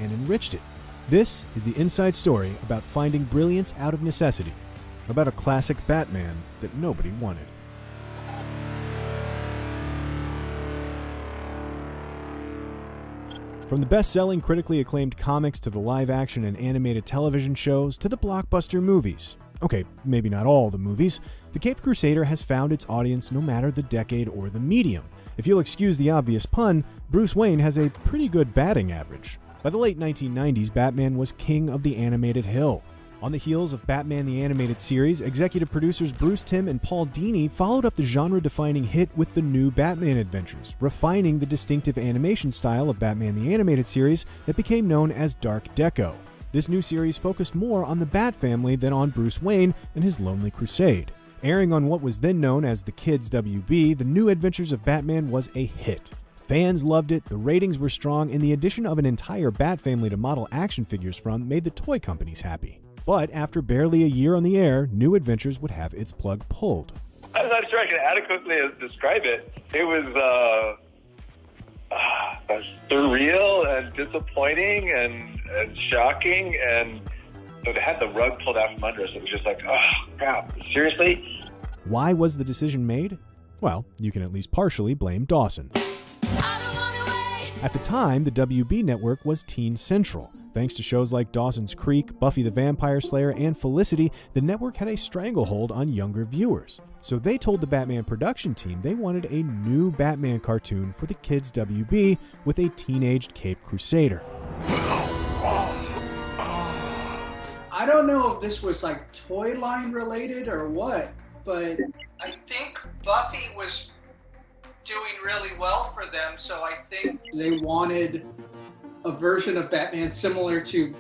and enriched it. This is the inside story about finding brilliance out of necessity, about a classic Batman that nobody wanted. From the best-selling, critically acclaimed comics to the live-action and animated television shows to the blockbuster movies. Okay, maybe not all the movies. The Caped Crusader has found its audience no matter the decade or the medium. If you'll excuse the obvious pun, Bruce Wayne has a pretty good batting average. By the late 1990s, Batman was king of the animated hill. On the heels of Batman the Animated Series, executive producers Bruce Timm and Paul Dini followed up the genre-defining hit with the new Batman adventures, refining the distinctive animation style of Batman the Animated Series that became known as Dark Deco. This new series focused more on the Bat family than on Bruce Wayne and his lonely crusade. Airing on what was then known as the Kids WB, the New Adventures of Batman was a hit. Fans loved it, the ratings were strong, and the addition of an entire Bat family to model action figures from made the toy companies happy. But after barely a year on the air, New Adventures would have its plug pulled. I'm not sure I can adequately describe it. It was surreal and disappointing and shocking, and so they had the rug pulled out from under us. It was just like, oh, crap, seriously? Why was the decision made? Well, you can at least partially blame Dawson. At the time, the WB network was teen central. Thanks to shows like Dawson's Creek, Buffy the Vampire Slayer, and Felicity, the network had a stranglehold on younger viewers. So they told the Batman production team they wanted a new Batman cartoon for the Kids WB with a teenaged Caped Crusader. I don't know if this was like toy line related or what, but I think Buffy was doing really well for them, so I think they wanted a version of Batman similar to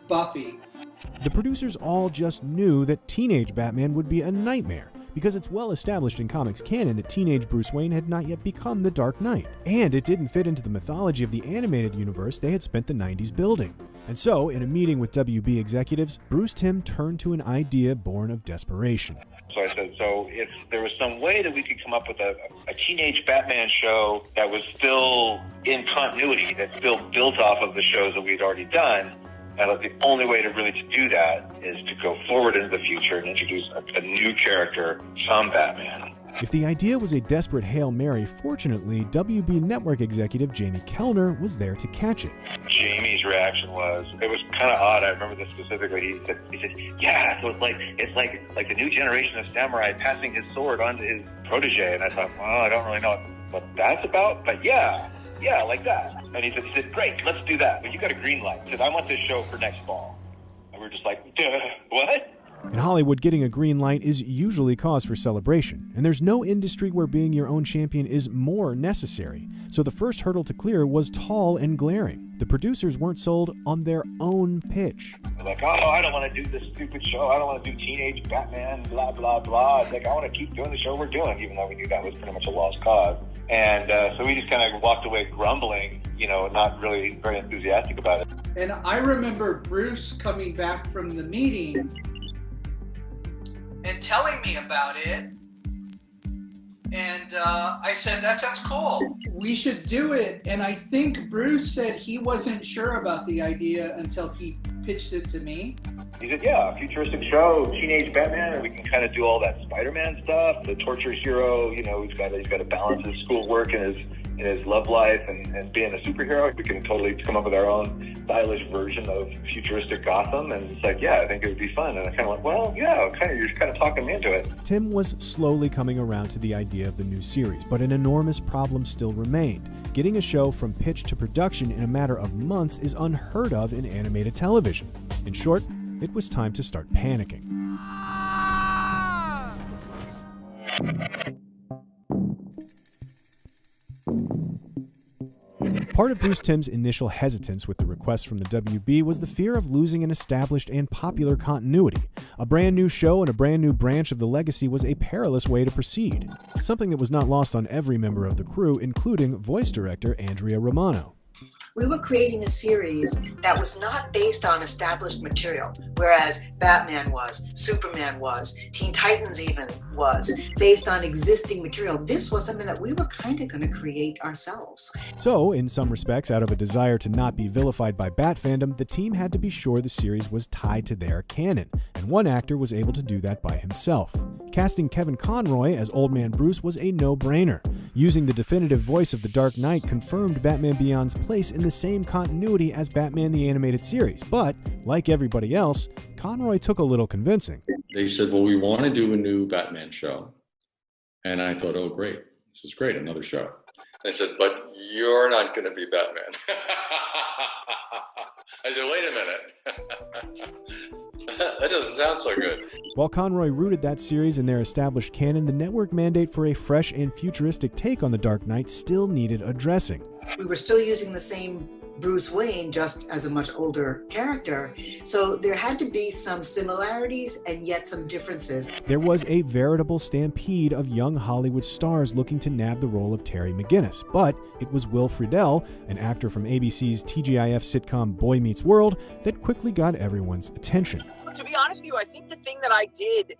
Buffy. The producers all just knew that teenage Batman would be a nightmare, because it's well established in comics canon that teenage Bruce Wayne had not yet become the Dark Knight, and it didn't fit into the mythology of the animated universe they had spent the 90s building. And so, in a meeting with WB executives, Bruce Timm turned to an idea born of desperation. So I said, so if there was some way that we could come up with a teenage Batman show that was still in continuity, that still built off of the shows that we'd already done, the only way to really do that is to go forward into the future and introduce a new character, some Batman. If the idea was a desperate Hail Mary, fortunately, WB network executive Jamie Kellner was there to catch it. Jamie's reaction was kind of odd. I remember this specifically. He said, yeah, so it's like the new generation of samurai passing his sword on to his protege. And I thought, well, I don't really know what that's about, but yeah, like that. And he said, great, let's do that. But you got a green light. He said, I want this show for next fall. And we're just like, what? In Hollywood, getting a green light is usually cause for celebration, and there's no industry where being your own champion is more necessary. So the first hurdle to clear was tall and glaring. The producers weren't sold on their own pitch. They're like, oh, I don't want to do this stupid show. I don't want to do teenage Batman, blah, blah, blah. It's like, I want to keep doing the show we're doing, even though we knew that was pretty much a lost cause. And so we just kind of walked away grumbling, not really very enthusiastic about it. And I remember Bruce coming back from the meeting and telling me about it. And I said, that sounds cool. We should do it. And I think Bruce said he wasn't sure about the idea until he pitched it to me. He said, yeah, a futuristic show, teenage Batman, and we can kind of do all that Spider-Man stuff, the torture hero, he's got to balance his schoolwork and his love life and being a superhero. We can totally come up with our own stylish version of futuristic Gotham. And it's like, yeah, I think it would be fun. And I kind of went, well, yeah, you're kind of talking me into it. Timm was slowly coming around to the idea of the new series, but an enormous problem still remained. Getting a show from pitch to production in a matter of months is unheard of in animated television. In short, it was time to start panicking. Part of Bruce Timm's initial hesitance with the request from the WB was the fear of losing an established and popular continuity. A brand new show and a brand new branch of the legacy was a perilous way to proceed, something that was not lost on every member of the crew, including voice director Andrea Romano. We were creating a series that was not based on established material, whereas Batman was, Superman was, Teen Titans even was, based on existing material. This was something that we were kind of going to create ourselves. So, in some respects, out of a desire to not be vilified by Bat fandom, the team had to be sure the series was tied to their canon, and one actor was able to do that by himself. Casting Kevin Conroy as Old Man Bruce was a no-brainer. Using the definitive voice of The Dark Knight confirmed Batman Beyond's place in the same continuity as Batman the Animated Series, but, like everybody else, Conroy took a little convincing. They said, well, we want to do a new Batman show. And I thought, oh, great. This is great, another show. They said, but you're not going to be Batman. I said, wait a minute. That doesn't sound so good. While Conroy rooted that series in their established canon, the network mandate for a fresh and futuristic take on The Dark Knight still needed addressing. We were still using the same Bruce Wayne, just as a much older character. So there had to be some similarities and yet some differences. There was a veritable stampede of young Hollywood stars looking to nab the role of Terry McGinnis, but it was Will Friedle, an actor from ABC's TGIF sitcom Boy Meets World, that quickly got everyone's attention. To be honest with you, I think the thing that I did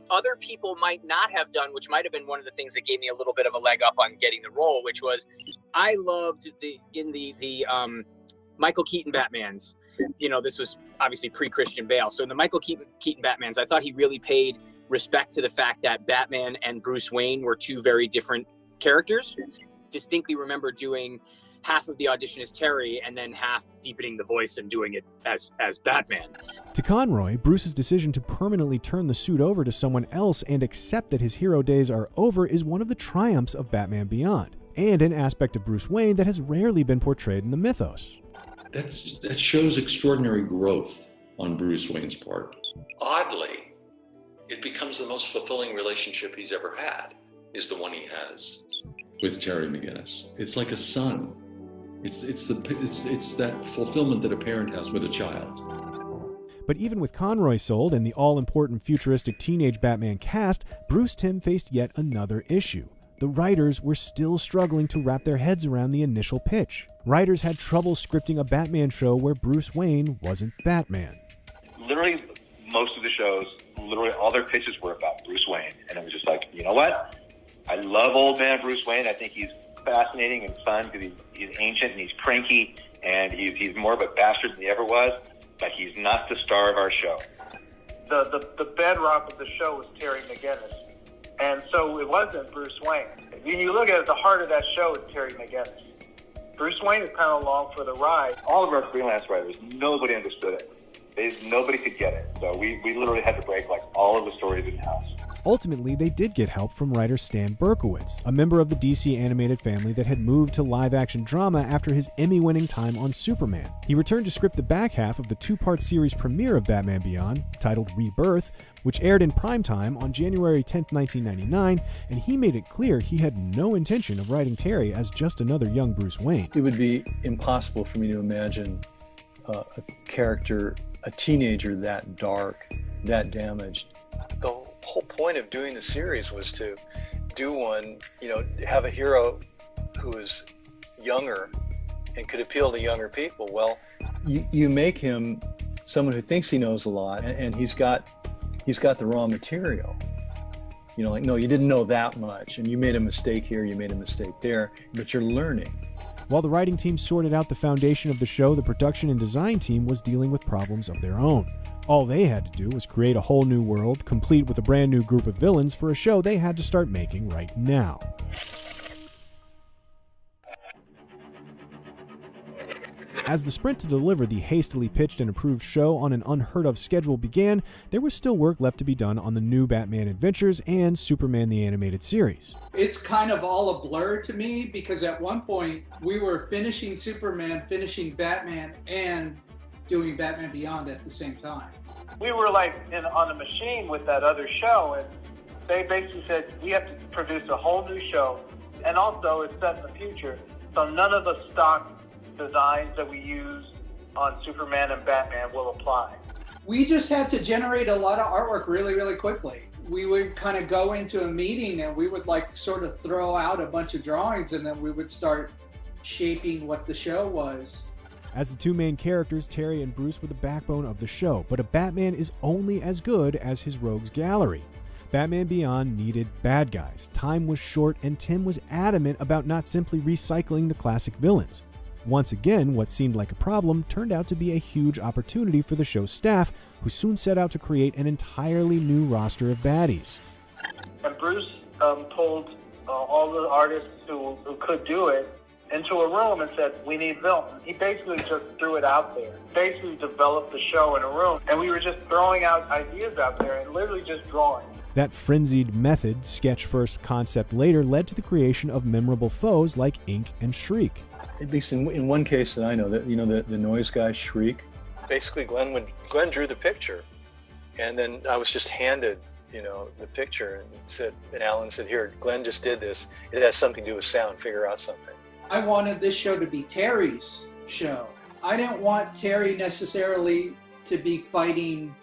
other people might not have done, which might have been one of the things that gave me a little bit of a leg up on getting the role, which was I loved the Michael Keaton Batmans. You know, this was obviously pre-Christian Bale. So in the Michael Keaton Batmans, I thought he really paid respect to the fact that Batman and Bruce Wayne were two very different characters. Distinctly remember doing half of the audition as Terry and then half deepening the voice and doing it as Batman. To Conroy, Bruce's decision to permanently turn the suit over to someone else and accept that his hero days are over is one of the triumphs of Batman Beyond, and an aspect of Bruce Wayne that has rarely been portrayed in the mythos. That shows extraordinary growth on Bruce Wayne's part. Oddly, it becomes the most fulfilling relationship he's ever had, is the one he has with Terry McGinnis. It's like a son. It's that fulfillment that a parent has with a child. But even with Conroy sold and the all-important futuristic teenage Batman cast, Bruce Timm faced yet another issue. The writers were still struggling to wrap their heads around the initial pitch. Writers had trouble scripting a Batman show where Bruce Wayne wasn't Batman. Literally, most of the shows, literally all their pitches were about Bruce Wayne. And it was just like, you know what? I love old man Bruce Wayne. I think he's fascinating and fun because he's ancient and he's cranky and he's more of a bastard than he ever was, but he's not the star of our show. The bedrock of the show was Terry McGinnis, and so it wasn't Bruce Wayne. When you look at it, the heart of that show is Terry McGinnis. Bruce Wayne is kind of along for the ride. All of our freelance writers, nobody understood it. Nobody could get it. So we literally had to break like all of the stories in-house. Ultimately, they did get help from writer Stan Berkowitz, a member of the DC animated family that had moved to live-action drama after his Emmy-winning time on Superman. He returned to script the back half of the two-part series premiere of Batman Beyond, titled Rebirth, which aired in primetime on January 10, 1999, and he made it clear he had no intention of writing Terry as just another young Bruce Wayne. It would be impossible for me to imagine a character, a teenager that dark, that damaged. The whole point of doing the series was to do one, have a hero who is younger and could appeal to younger people. Well, you make him someone who thinks he knows a lot, and he's got the raw material. No, you didn't know that much, and you made a mistake here, you made a mistake there, but you're learning. While the writing team sorted out the foundation of the show, the production and design team was dealing with problems of their own. All they had to do was create a whole new world, complete with a brand new group of villains for a show they had to start making right now. As the sprint to deliver the hastily pitched and approved show on an unheard-of schedule began, there was still work left to be done on the new Batman Adventures and Superman the Animated Series. It's kind of all a blur to me because at one point we were finishing Superman, finishing Batman, and doing Batman Beyond at the same time. We were like on the machine with that other show, and they basically said, we have to produce a whole new show, and also it's set in the future, so none of the stock designs that we use on Superman and Batman will apply. We just had to generate a lot of artwork really, really quickly. We would kind of go into a meeting and we would like sort of throw out a bunch of drawings, and then we would start shaping what the show was. As the two main characters, Terry and Bruce were the backbone of the show, but a Batman is only as good as his rogues gallery. Batman Beyond needed bad guys. Time was short, and Tim was adamant about not simply recycling the classic villains. Once again, what seemed like a problem turned out to be a huge opportunity for the show's staff, who soon set out to create an entirely new roster of baddies. And Bruce pulled all the artists who could do it into a room and said, we need villains. He basically just threw it out there, basically developed the show in a room, and we were just throwing out ideas out there and literally just drawing. That frenzied method, sketch first, concept later, led to the creation of memorable foes like Ink and Shriek. At least in one case that I know, that the noise guy Shriek. Basically, Glenn drew the picture, and then I was just handed the picture and Alan said, "Here, Glenn just did this. It has something to do with sound. Figure out something." I wanted this show to be Terry's show. I didn't want Terry necessarily to be fighting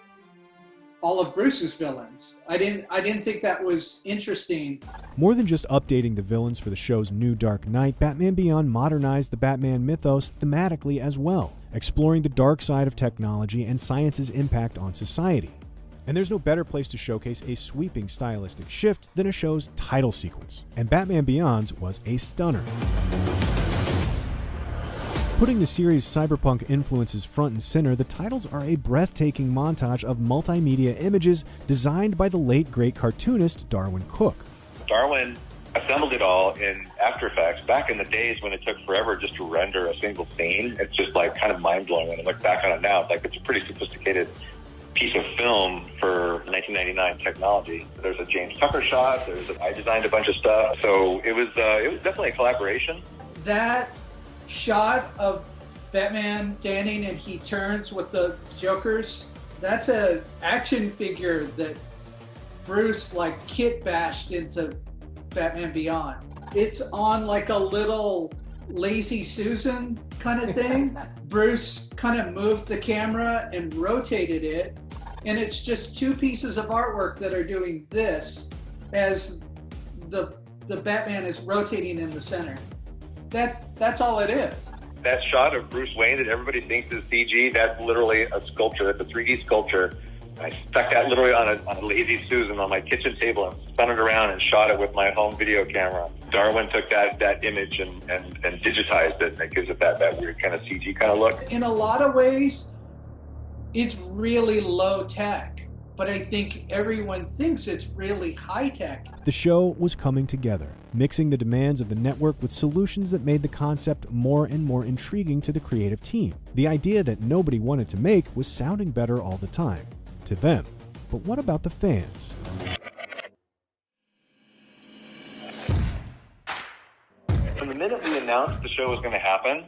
all of Bruce's villains. I didn't think that was interesting. More than just updating the villains for the show's new Dark Knight, Batman Beyond modernized the Batman mythos thematically as well, exploring the dark side of technology and science's impact on society. And there's no better place to showcase a sweeping stylistic shift than a show's title sequence, and Batman Beyond's was a stunner. Putting the series' cyberpunk influences front and center, the titles are a breathtaking montage of multimedia images designed by the late great cartoonist Darwin Cook. Darwin assembled it all in After Effects back in the days when it took forever just to render a single scene. It's just like kind of mind-blowing when I look back on it now. It's like it's a pretty sophisticated piece of film for 1999 technology. There's a James Tucker shot. I designed a bunch of stuff. So it was definitely a collaboration. That shot of Batman standing and he turns with the Jokers, that's a action figure that Bruce like kit bashed into Batman Beyond. It's on like a little Lazy Susan kind of thing. Bruce kind of moved the camera and rotated it, and it's just two pieces of artwork that are doing this as the Batman is rotating in the center. That's all it is. That shot of Bruce Wayne that everybody thinks is CG, that's literally a sculpture. That's a 3D sculpture. I stuck that literally on a Lazy Susan on my kitchen table and spun it around and shot it with my home video camera. Darwin took that image and digitized it, and it gives it that weird kind of CG kind of look. In a lot of ways, it's really low tech, but I think everyone thinks it's really high tech. The show was coming together, mixing the demands of the network with solutions that made the concept more and more intriguing to the creative team. The idea that nobody wanted to make was sounding better all the time. To them. But what about the fans? From the minute we announced the show was going to happen,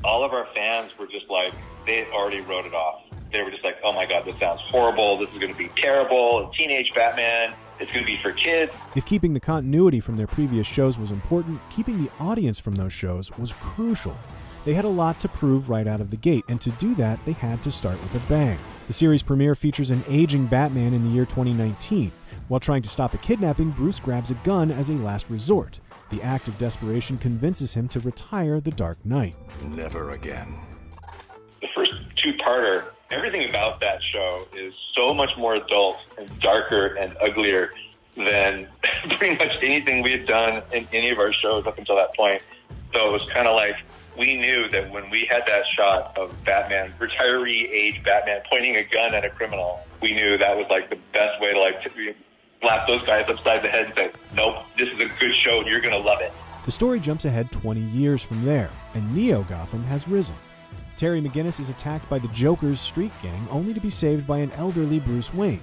all of our fans were just like, they already wrote it off. They were just like, oh my God, this sounds horrible. This is going to be terrible. Teenage Batman. It's going to be for kids. If keeping the continuity from their previous shows was important, keeping the audience from those shows was crucial. They had a lot to prove right out of the gate, and to do that, they had to start with a bang. The series premiere features an aging Batman in the year 2019. While trying to stop a kidnapping, Bruce grabs a gun as a last resort. The act of desperation convinces him to retire the Dark Knight. Never again. The first two-parter, everything about that show is so much more adult and darker and uglier than pretty much anything we had done in any of our shows up until that point. So it was kind of like, we knew that when we had that shot of Batman, retiree age Batman, pointing a gun at a criminal, we knew that was like the best way to slap those guys upside the head and say, nope, this is a good show and you're going to love it. The story jumps ahead 20 years from there, and Neo-Gotham has risen. Terry McGinnis is attacked by the Joker's street gang, only to be saved by an elderly Bruce Wayne.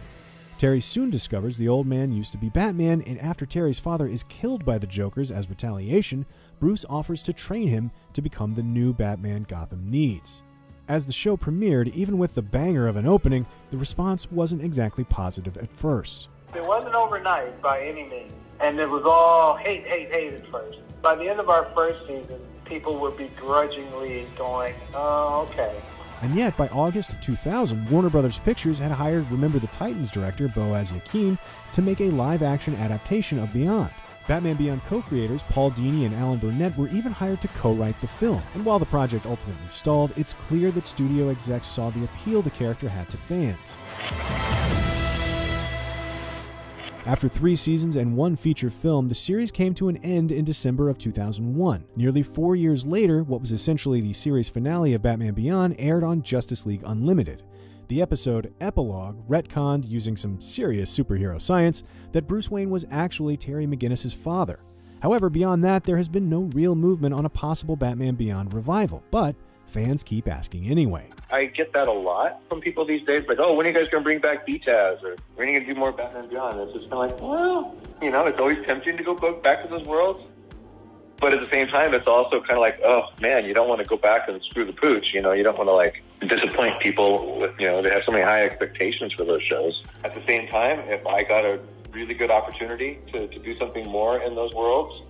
Terry soon discovers the old man used to be Batman, and after Terry's father is killed by the Jokers as retaliation, Bruce offers to train him to become the new Batman Gotham needs. As the show premiered, even with the banger of an opening, the response wasn't exactly positive at first. It wasn't overnight by any means, and it was all hate at first. By the end of our first season, people were begrudgingly going, oh, okay. And yet, by August of 2000, Warner Brothers Pictures had hired Remember the Titans director Boaz Yakin to make a live-action adaptation of Beyond. Batman Beyond co-creators Paul Dini and Alan Burnett were even hired to co-write the film, and while the project ultimately stalled, it's clear that studio execs saw the appeal the character had to fans. After 3 seasons and 1 feature film, the series came to an end in December of 2001. Nearly 4 years later, what was essentially the series finale of Batman Beyond aired on Justice League Unlimited. The episode Epilogue retconned, using some serious superhero science, that Bruce Wayne was actually Terry McGinnis' father. However, beyond that, there has been no real movement on a possible Batman Beyond revival, but fans keep asking anyway. I get that a lot from people these days, like, oh, when are you guys going to bring back BTAS? Or when are you going to do more Batman Beyond? It's just kind of like, well, you know, it's always tempting to go back to those worlds. But at the same time, it's also kind of like, oh, man, you don't want to go back and screw the pooch. You know, you don't want to, like, disappoint people with, you know, they have so many high expectations for those shows. At the same time, if I got a really good opportunity to do something more in those worlds,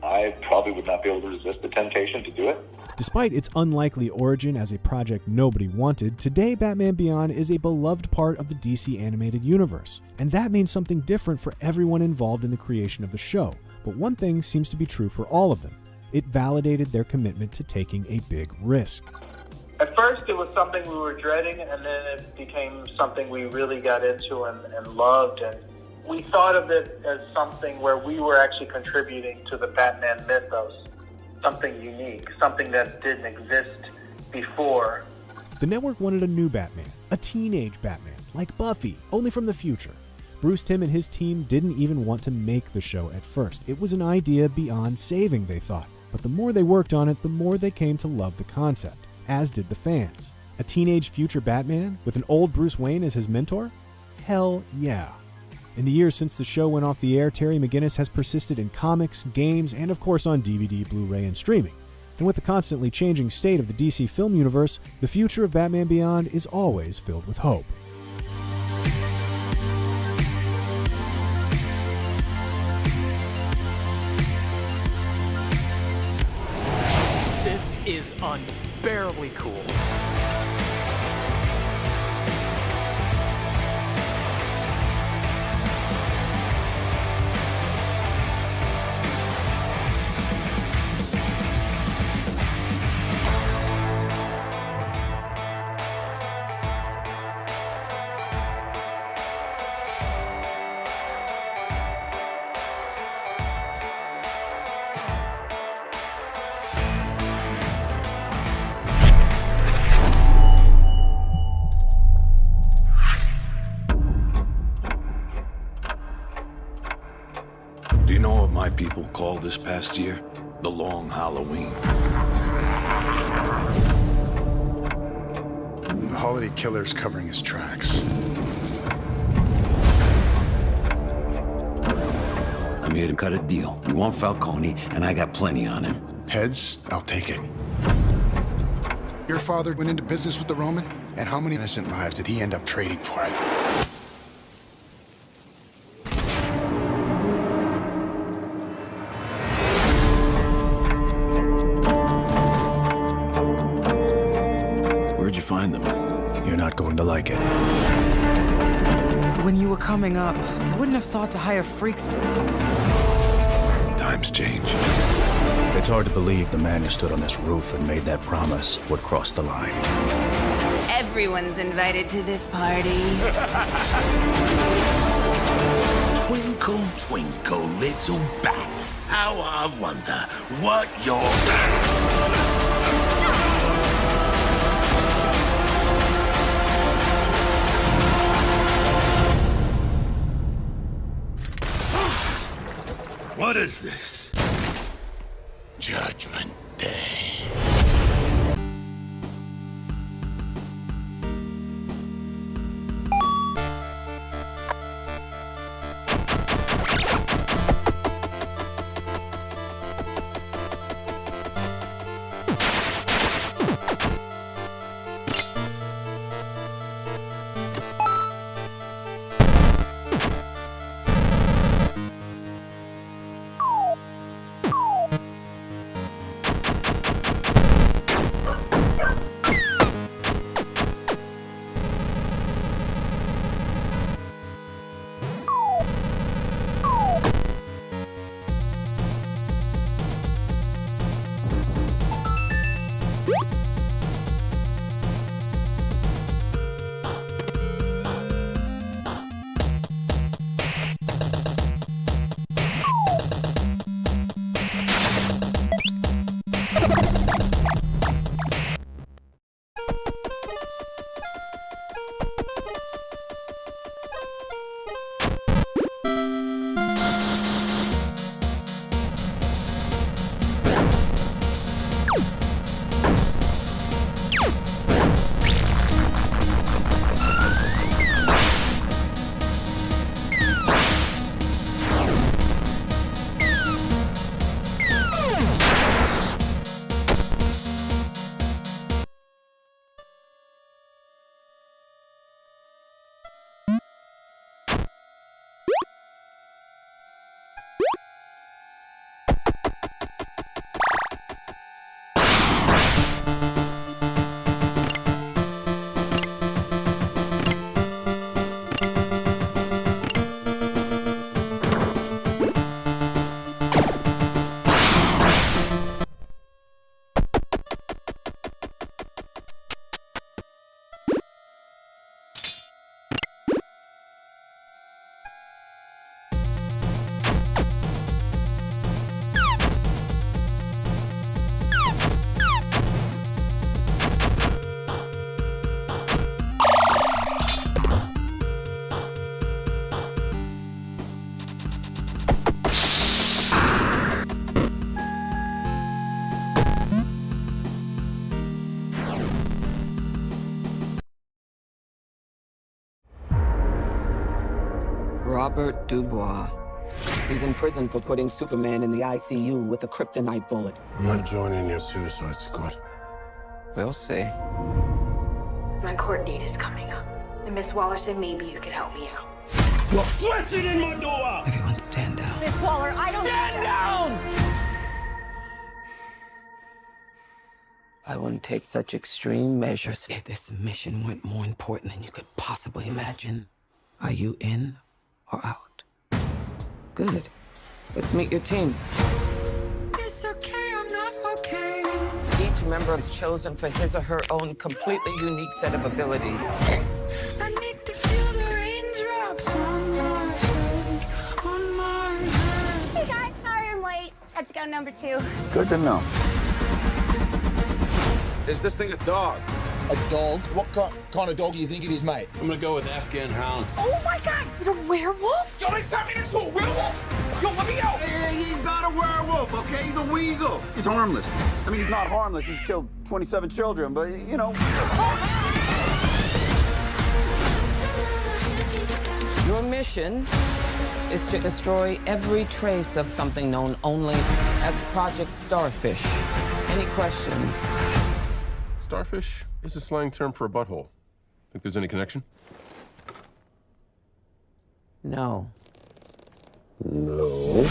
I probably would not be able to resist the temptation to do it. Despite its unlikely origin as a project nobody wanted, today Batman Beyond is a beloved part of the DC animated universe. And that means something different for everyone involved in the creation of the show. But one thing seems to be true for all of them. It validated their commitment to taking a big risk. At first, it was something we were dreading, and then it became something we really got into and loved. And we thought of it as something where we were actually contributing to the Batman mythos, something unique, something that didn't exist before. The network wanted a new Batman, a teenage Batman, like Buffy, only from the future. Bruce Timm and his team didn't even want to make the show at first. It was an idea beyond saving, they thought. But the more they worked on it, the more they came to love the concept, as did the fans. A teenage future Batman with an old Bruce Wayne as his mentor? Hell yeah. In the years since the show went off the air, Terry McGinnis has persisted in comics, games, and of course on DVD, Blu-ray, and streaming. And with the constantly changing state of the DC film universe, the future of Batman Beyond is always filled with hope. This is unbearably cool. Do you know what my people call this past year? The Long Halloween. The holiday killer's covering his tracks. I'm here to cut a deal. You want Falcone, and I got plenty on him. Heads, I'll take it. Your father went into business with the Roman, and how many innocent lives did he end up trading for it? Where'd you find them? You're not going to like it. When you were coming up, you wouldn't have thought to hire freaks. Times change. It's hard to believe the man who stood on this roof and made that promise would cross the line. Everyone's invited to this party. Twinkle, twinkle, little bat. How I wonder what you're... What is this? Judgment Day. Robert Dubois. He's in prison for putting Superman in the ICU with a kryptonite bullet. I'm not joining your suicide squad. We'll see. My court date is coming up. And Miss Waller said maybe you could help me out. You're flexing in my door! Everyone stand down. Miss Waller, I don't... Stand down! I wouldn't take such extreme measures if this mission went more important than you could possibly imagine. Are you in or out? Good. Let's meet your team. It's okay, I'm not okay. Each member is chosen for his or her own completely unique set of abilities. I need to feel the raindrops on my head, on my head. Hey guys, sorry I'm late. Had to go number 2. Good to know. Is this thing a dog? A dog? What kind of dog do you think it is, mate? I'm gonna go with Afghan hound. Oh my god, is it a werewolf? Yo, they sent me next to a werewolf! Yo, let me out! Hey, he's not a werewolf, okay? He's a weasel. He's harmless. I mean, he's not harmless. He's killed 27 children, but, you know. Your mission is to destroy every trace of something known only as Project Starfish. Any questions? Starfish is a slang term for a butthole. Think there's any connection? No. No.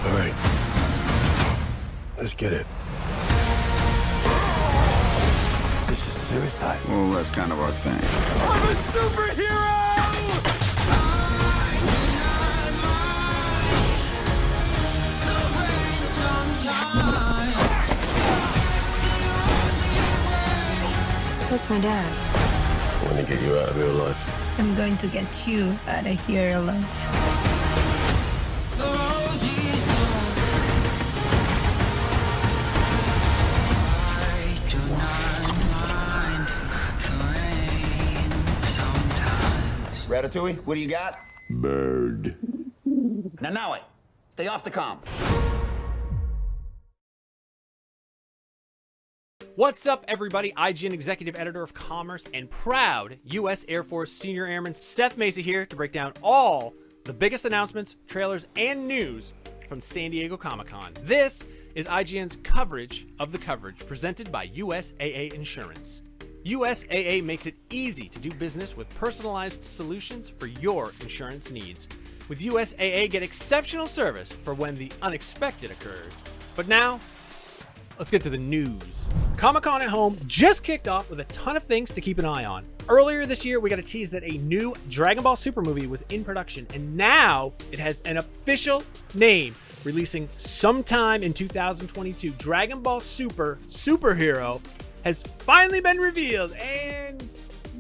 All right. Let's get it. This is suicide. Well, that's kind of our thing. I'm a superhero! Where's my dad? I want to get you out of here alive. I'm going to get you out of here alive. Ratatouille, what do you got? Bird. Now it. Stay off the comm. What's up, everybody? IGN Executive Editor of Commerce and proud U.S. Air Force Senior Airman Seth Macy here to break down all the biggest announcements, trailers, and news from San Diego Comic-Con. This is IGN's coverage of the coverage presented by USAA Insurance. USAA makes it easy to do business with personalized solutions for your insurance needs. With USAA, get exceptional service for when the unexpected occurs. But now, let's get to the news. Comic-Con at Home just kicked off with a ton of things to keep an eye on. Earlier this year, we got a tease that a new Dragon Ball Super movie was in production, and now it has an official name, releasing sometime in 2022. Dragon Ball Super Superhero has finally been revealed, and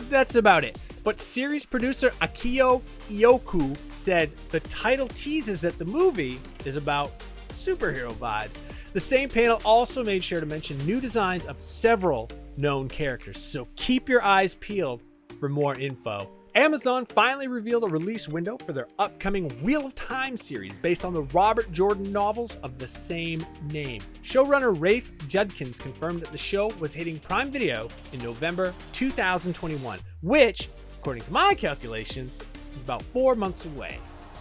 that's about it. But series producer Akio Ioku said the title teases that the movie is about superhero vibes. The same panel also made sure to mention new designs of several known characters, so keep your eyes peeled for more info. Amazon finally revealed a release window for their upcoming Wheel of Time series based on the Robert Jordan novels of the same name. Showrunner Rafe Judkins confirmed that the show was hitting Prime Video in November 2021, which, according to my calculations, is about 4 months away.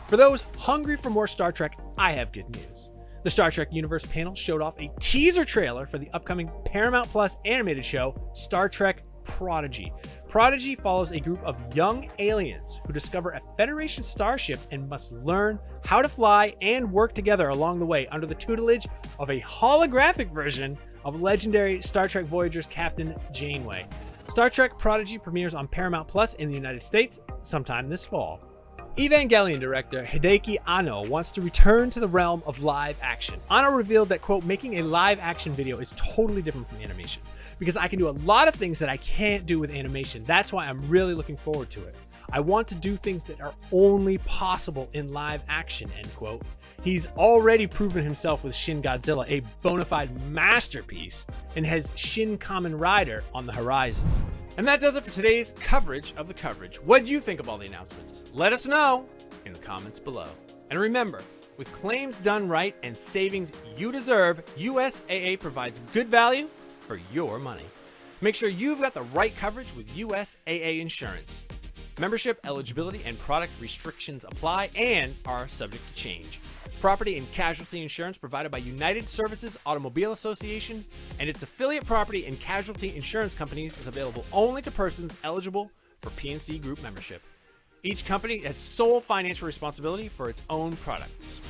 For those hungry for more Star Trek, I have good news. The Star Trek Universe panel showed off a teaser trailer for the upcoming Paramount Plus animated show, Star Trek Prodigy. Prodigy follows a group of young aliens who discover a Federation starship and must learn how to fly and work together along the way under the tutelage of a holographic version of legendary Star Trek Voyager's Captain Janeway. Star Trek Prodigy premieres on Paramount Plus in the United States sometime this fall. Evangelion director Hideaki Anno wants to return to the realm of live action. Anno revealed that, quote, making a live action video is totally different from animation because I can do a lot of things that I can't do with animation. That's why I'm really looking forward to it. I want to do things that are only possible in live action, end quote. He's already proven himself with Shin Godzilla, a bona fide masterpiece, and has Shin Kamen Rider on the horizon. And that does it for today's coverage of the coverage. What do you think of all the announcements? Let us know in the comments below. And remember, with claims done right and savings you deserve, USAA provides good value for your money. Make sure you've got the right coverage with USAA Insurance. Membership eligibility and product restrictions apply and are subject to change. Property and casualty insurance provided by United Services Automobile Association and its affiliate property and casualty insurance companies is available only to persons eligible for PNC Group membership. Each company has sole financial responsibility for its own products.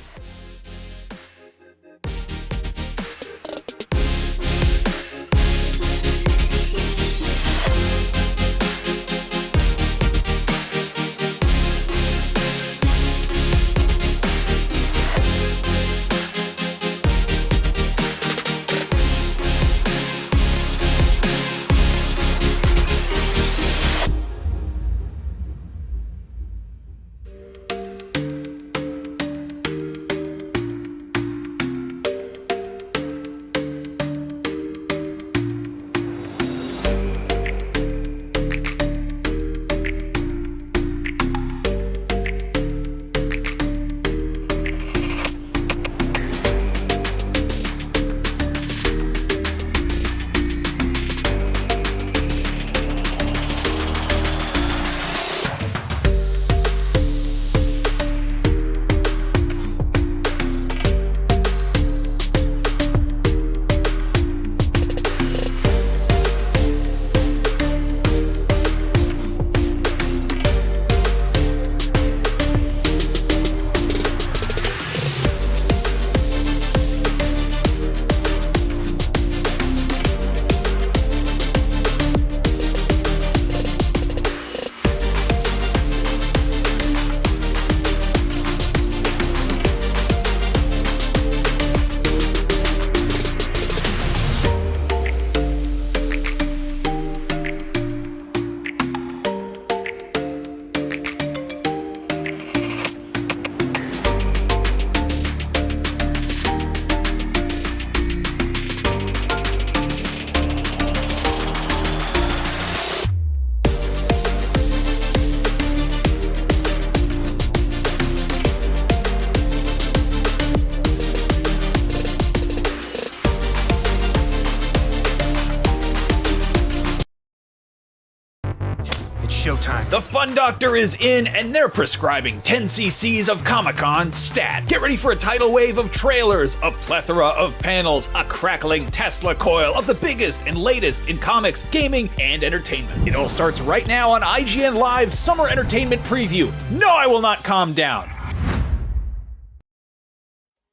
Showtime. The Fun Doctor is in, and they're prescribing 10 cc's of Comic-Con stat. Get ready for a tidal wave of trailers, a plethora of panels, a crackling Tesla coil of the biggest and latest in comics, gaming, and entertainment. It all starts right now on IGN Live Summer Entertainment Preview. No, I will not calm down.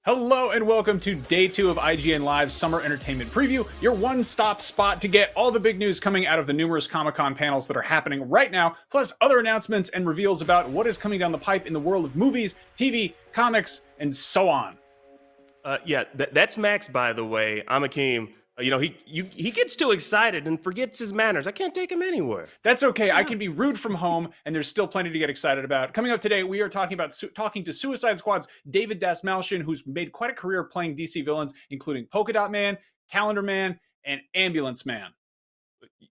Hello and welcome to Day 2 of IGN Live's Summer Entertainment Preview, your one-stop spot to get all the big news coming out of the numerous Comic-Con panels that are happening right now, plus other announcements and reveals about what is coming down the pipe in the world of movies, TV, comics, and so on. That's Max, by the way. I'm Akeem. He gets too excited and forgets his manners. I can't take him anywhere. That's okay. I can be rude from home, and there's still plenty to get excited about. Coming up today, we are talking to Suicide Squad's David Dastmalchian, who's made quite a career playing DC villains, including Polka Dot Man, Calendar Man, and Ambulance Man.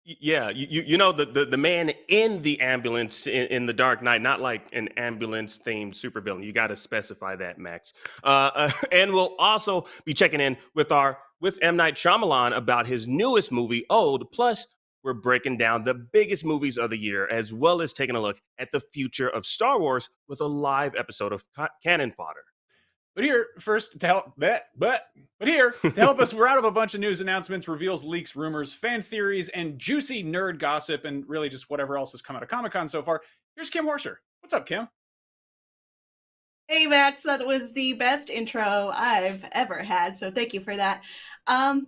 Yeah, the man in the ambulance in the Dark Knight, not like an ambulance-themed supervillain. You got to specify that, Max. And we'll also be checking in with M Night Shyamalan about his newest movie, Old. Plus, we're breaking down the biggest movies of the year, as well as taking a look at the future of Star Wars with a live episode of Canon Fodder. But here, first, to help to help us round up a bunch of news announcements, reveals, leaks, rumors, fan theories, and juicy nerd gossip, and really just whatever else has come out of Comic-Con so far, here's Kim Horscher. What's up, Kim? Hey, Max, that was the best intro I've ever had, so thank you for that.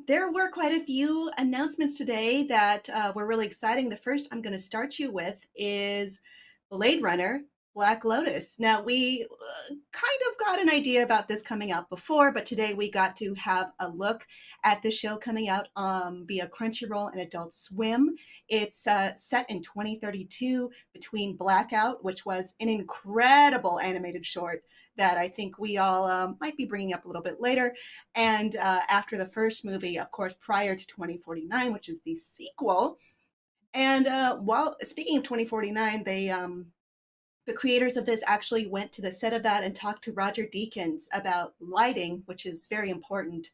There were quite a few announcements today that were really exciting. The first I'm going to start you with is Blade Runner Black Lotus. Now, we kind of got an idea about this coming out before, but today we got to have a look at the show coming out via Crunchyroll and Adult Swim. It's set in 2032 between Blackout, which was an incredible animated short that I think we all might be bringing up a little bit later, and after the first movie, of course, prior to 2049, which is the sequel. And while speaking of 2049, the creators of this actually went to the set of that and talked to Roger Deakins about lighting, which is very important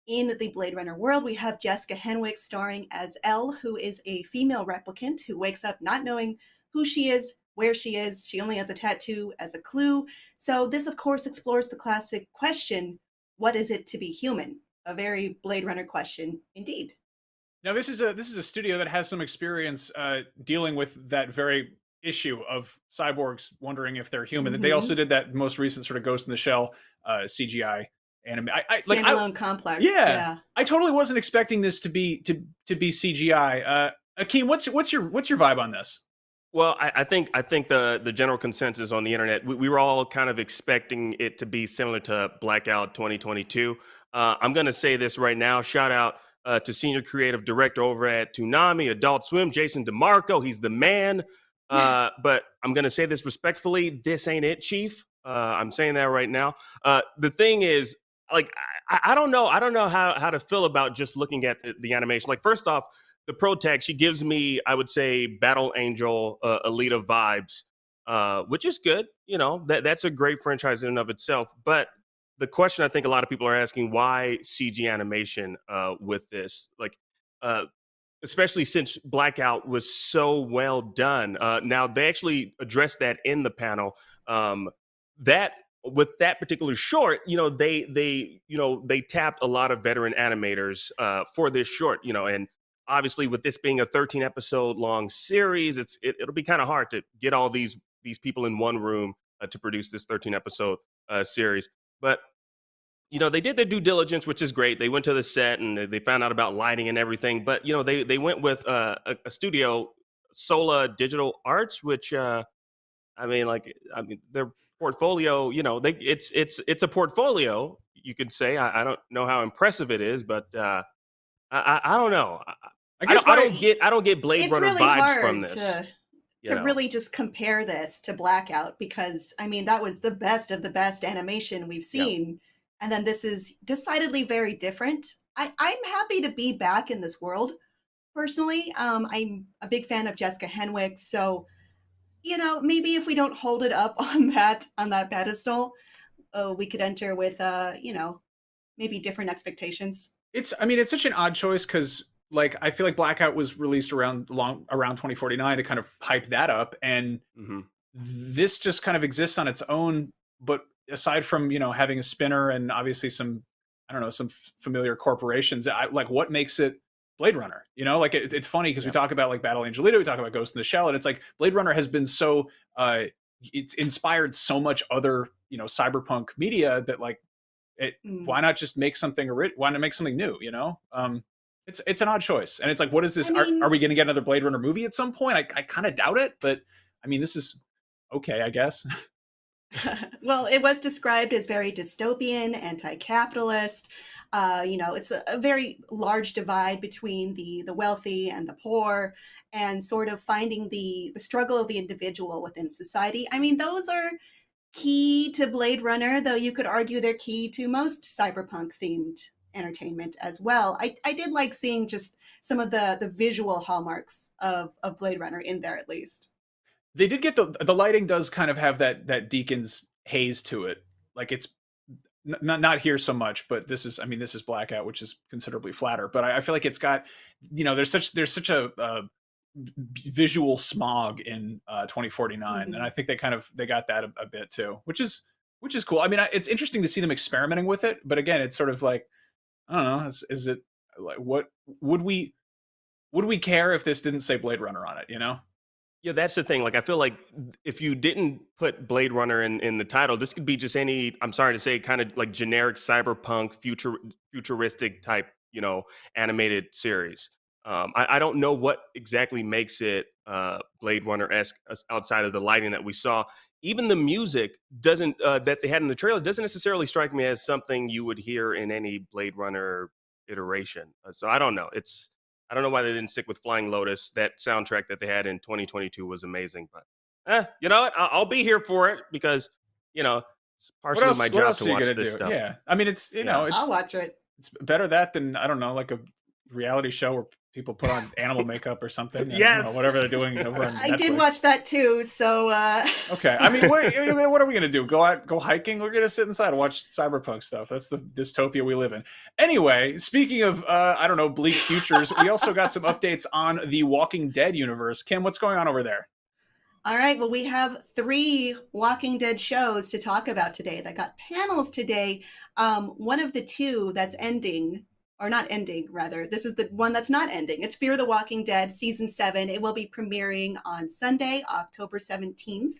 in the Blade Runner world. We have Jessica Henwick starring as Elle, who is a female replicant who wakes up not knowing who she is, where she is. She only has a tattoo as a clue. So this, of course, explores the classic question, what is it to be human? A very Blade Runner question indeed. Now, this is a studio that has some experience dealing with that very issue of cyborgs wondering if they're human. They also did that most recent sort of Ghost in the Shell CGI anime. Standalone complex. Yeah, I totally wasn't expecting this to be CGI. Akeem, what's your vibe on this? Well, I think the general consensus on the internet, we were all kind of expecting it to be similar to Blackout 2022. I'm going to say this right now. Shout out to senior creative director over at Toonami, Adult Swim, Jason DeMarco. He's the man. But I'm going to say this respectfully. This ain't it, Chief. I'm saying that right now. The thing is, like, I don't know how to feel about just looking at the animation. Like, first off, the pro tag, she gives me, I would say, Battle Angel, Alita vibes, which is good. You know, that's a great franchise in and of itself. But the question I think a lot of people are asking, why CG animation with this? Like, especially since Blackout was so well done. Now, they actually addressed that in the panel. That with that particular short, they tapped a lot of veteran animators for this short, and obviously with this being a 13 episode long series, it'll be kind of hard to get all these people in one room to produce this 13 episode series. But they did their due diligence, which is great. They went to the set and they found out about lighting and everything. But they went with a studio, Sola Digital Arts, which their portfolio, it's a portfolio, you could say. I don't know how impressive it is, but I don't know. I don't get Blade Runner really vibes from this. To really just compare this to Blackout, because that was the best of the best animation we've seen. Yep. And then this is decidedly very different. I'm happy to be back in this world, personally. I'm a big fan of Jessica Henwick, so maybe if we don't hold it up on that pedestal, we could enter with maybe different expectations. It's such an odd choice because I feel like Blackout was released around 2049 to kind of hype that up, and this just kind of exists on its own. But aside from having a spinner and obviously some familiar corporations, what makes it Blade Runner? It's funny because we talk about Battle Angel Alita, we talk about Ghost in the Shell, and it's like Blade Runner has been so it's inspired so much other cyberpunk media that why not just make something why not make something new? It's an odd choice, and it's like, what is this? Are we going to get another Blade Runner movie at some point? I kind of doubt it, but this is okay, I guess. Well, it was described as very dystopian, anti-capitalist. It's a very large divide between the wealthy and the poor, and sort of finding the struggle of the individual within society. Those are key to Blade Runner, though you could argue they're key to most cyberpunk themed entertainment as well. I did like seeing just some of the visual hallmarks of Blade Runner in there, at least. They did get the lighting does kind of have that Deacon's haze to it. It's not here so much, but this is Blackout, which is considerably flatter. But I feel like it's got, there's such a visual smog in 2049, and I think they got that a bit too, which is cool. It's interesting to see them experimenting with it, but again, it's sort of I don't know. Is it what would we care if this didn't say Blade Runner on it? Yeah, that's the thing. I feel like if you didn't put Blade Runner in the title, this could be just any, I'm sorry to say, kind of generic cyberpunk, futuristic type, animated series. I don't know what exactly makes it Blade Runner-esque outside of the lighting that we saw. Even the music doesn't that they had in the trailer doesn't necessarily strike me as something you would hear in any Blade Runner iteration. So I don't know. I don't know why they didn't stick with Flying Lotus. That soundtrack that they had in 2022 was amazing. But you know what? I'll be here for it because it's partially my job to watch this stuff. Yeah, it's I'll watch it. It's better that than I don't know, a reality show where people put on animal makeup or something. Yes, whatever they're doing over on Netflix. I did watch that too. So okay, what are we gonna do? Go hiking? We're gonna sit inside and watch cyberpunk stuff. That's the dystopia we live in. Anyway, speaking of bleak futures, we also got some updates on the Walking Dead universe. Kim, what's going on over there? All right, well, we have 3 Walking Dead shows to talk about today that got panels today. One of the 2 that's ending, or not ending, rather, this is the one that's not ending. It's Fear the Walking Dead Season 7. It will be premiering on Sunday, October 17th.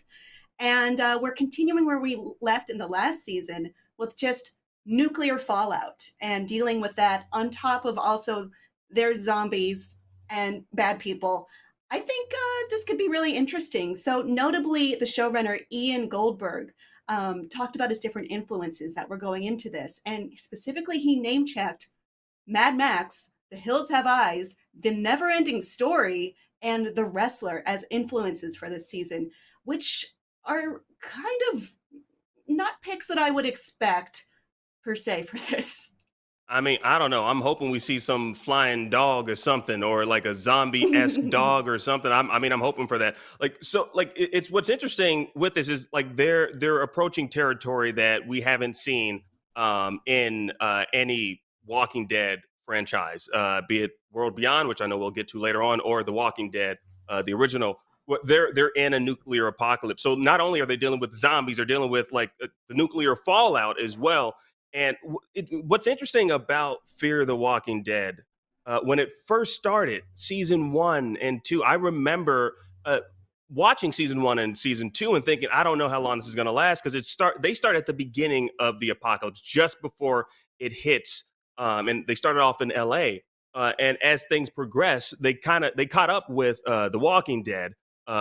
And we're continuing where we left in the last season with just nuclear fallout and dealing with that on top of also there's zombies and bad people. I think this could be really interesting. So notably, the showrunner Ian Goldberg talked about his different influences that were going into this. And specifically, he name-checked Mad Max, The Hills Have Eyes, The Never-Ending Story, and The Wrestler as influences for this season, which are kind of not picks that I would expect, per se, for this. I mean, I don't know. I'm hoping we see some flying dog or something, or like a zombie-esque dog or something. I'm hoping for that. It's what's interesting with this is like they're approaching territory that we haven't seen in any Walking Dead franchise, be it World Beyond, which I know we'll get to later on, or The Walking Dead, the original. They're in a nuclear apocalypse. So not only are they dealing with zombies, they're dealing with like the nuclear fallout as well. And what's interesting about Fear the Walking Dead, when it first started, season 1 and 2, I remember watching season 1 and season 2 and thinking, I don't know how long this is going to last, because they start at the beginning of the apocalypse, just before it hits, and they started off in LA. And as things progress, they caught up with The Walking Dead.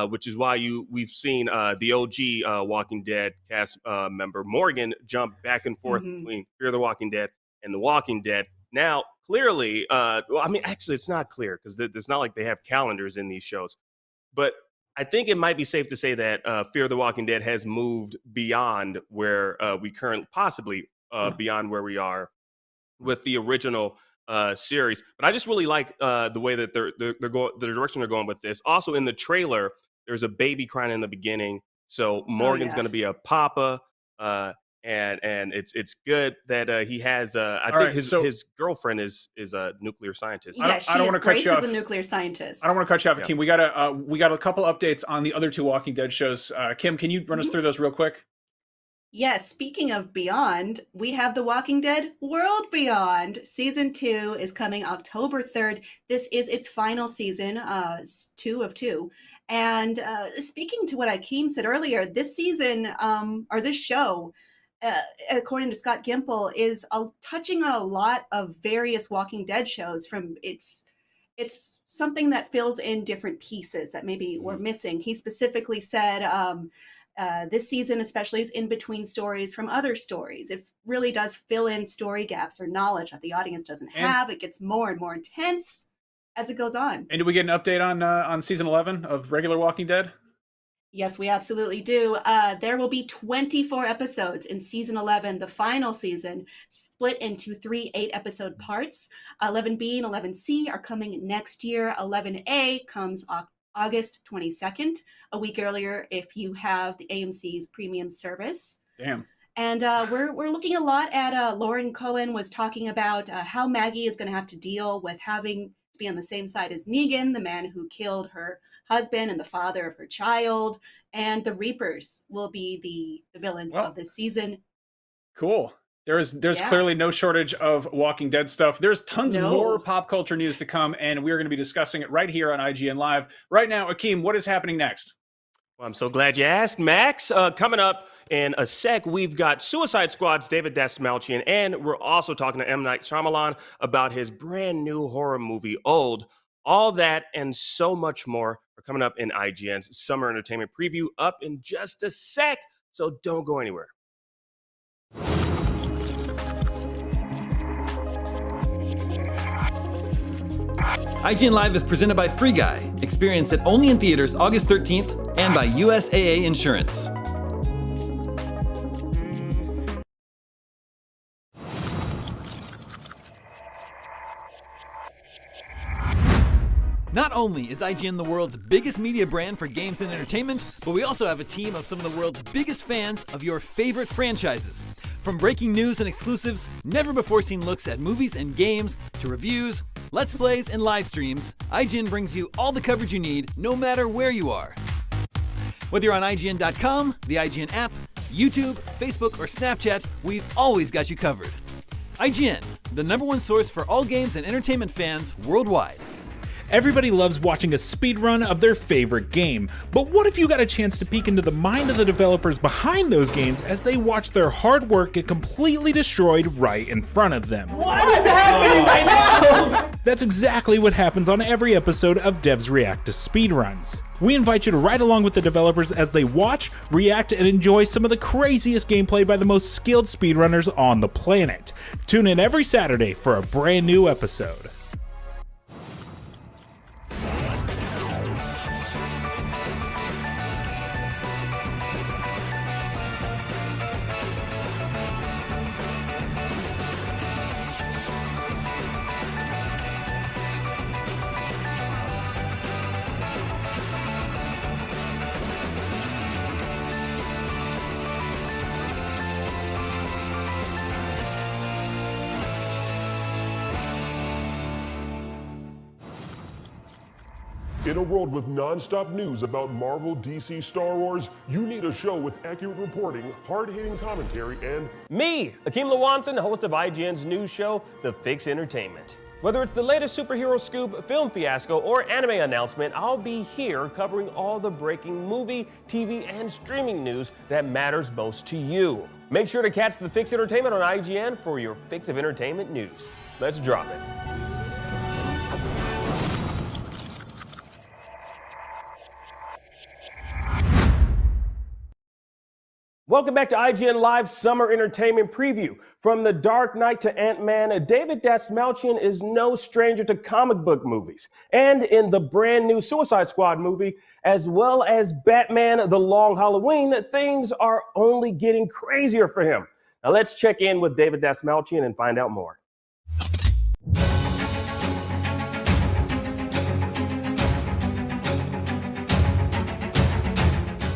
Which is why we've seen the OG Walking Dead cast member Morgan jump back and forth between Fear the Walking Dead and The Walking Dead. Now, clearly, actually, it's not clear because it's not like they have calendars in these shows. But I think it might be safe to say that Fear the Walking Dead has moved beyond where we currently, possibly beyond where we are with the original series. But I just really like the way that they're going, the direction they're going with this. Also in the trailer, there's a baby crying in the beginning, so Morgan's going to be a papa, and it's good that he has. I think his girlfriend is a nuclear scientist. Yeah, I don't want to cut you off. Grace is a nuclear scientist. I don't want to cut you off, Kim. We got a couple updates on the other 2 Walking Dead shows. Kim, can you run us through those real quick? Yes, speaking of Beyond, we have The Walking Dead World Beyond. Season 2 is coming October 3rd. This is its final season, 2 of 2. And speaking to what Akeem said earlier, this season, or this show, according to Scott Gimple, is touching on a lot of various Walking Dead shows. It's something that fills in different pieces that maybe we're missing. He specifically said this season especially is in between stories from other stories. It really does fill in story gaps or knowledge that the audience doesn't have. It gets more and more intense as it goes on. And do we get an update on season 11 of regular Walking Dead? Yes, we absolutely do. There will be 24 episodes in season 11, the final season, split into 3 8-episode parts. 11B and 11C are coming next year. 11A comes August 22nd, a week earlier if you have the AMC's premium service. Damn. And we're looking a lot at Lauren Cohen was talking about how Maggie is going to have to deal with having to be on the same side as Negan, the man who killed her husband and the father of her child. And the Reapers will be the villains of this season. Cool. There's clearly no shortage of Walking Dead stuff. There's tons more pop culture news to come, and we're going to be discussing it right here on IGN Live. Right now, Akeem, what is happening next? Well, I'm so glad you asked, Max. Coming up in a sec, we've got Suicide Squad's David Dastmalchian, and we're also talking to M Night Shyamalan about his brand new horror movie, Old. All that and so much more are coming up in IGN's Summer Entertainment Preview up in just a sec, so don't go anywhere. IGN Live is presented by Free Guy. Experience it only in theaters August 13th and by USAA Insurance. Not only is IGN the world's biggest media brand for games and entertainment, but we also have a team of some of the world's biggest fans of your favorite franchises. From breaking news and exclusives, never-before-seen looks at movies and games, to reviews, Let's Plays, and live streams, IGN brings you all the coverage you need, no matter where you are. Whether you're on IGN.com, the IGN app, YouTube, Facebook, or Snapchat, we've always got you covered. IGN, the #1 source for all games and entertainment fans worldwide. Everybody loves watching a speedrun of their favorite game, but what if you got a chance to peek into the mind of the developers behind those games as they watch their hard work get completely destroyed right in front of them? What is happening right now? That's exactly what happens on every episode of Devs React to Speedruns. We invite you to ride along with the developers as they watch, react, and enjoy some of the craziest gameplay by the most skilled speedrunners on the planet. Tune in every Saturday for a brand new episode. In a world with non-stop news about Marvel, DC, Star Wars, you need a show with accurate reporting, hard-hitting commentary, and me, Akeem Lawanson, host of IGN's news show, The Fix Entertainment. Whether it's the latest superhero scoop, film fiasco, or anime announcement, I'll be here covering all the breaking movie, TV, and streaming news that matters most to you. Make sure to catch The Fix Entertainment on IGN for your fix of entertainment news. Let's drop it. Welcome back to IGN Live Summer Entertainment Preview. From The Dark Knight to Ant-Man, David Dastmalchian is no stranger to comic book movies. And in the brand new Suicide Squad movie, as well as Batman The Long Halloween, things are only getting crazier for him. Now let's check in with David Dastmalchian and find out more.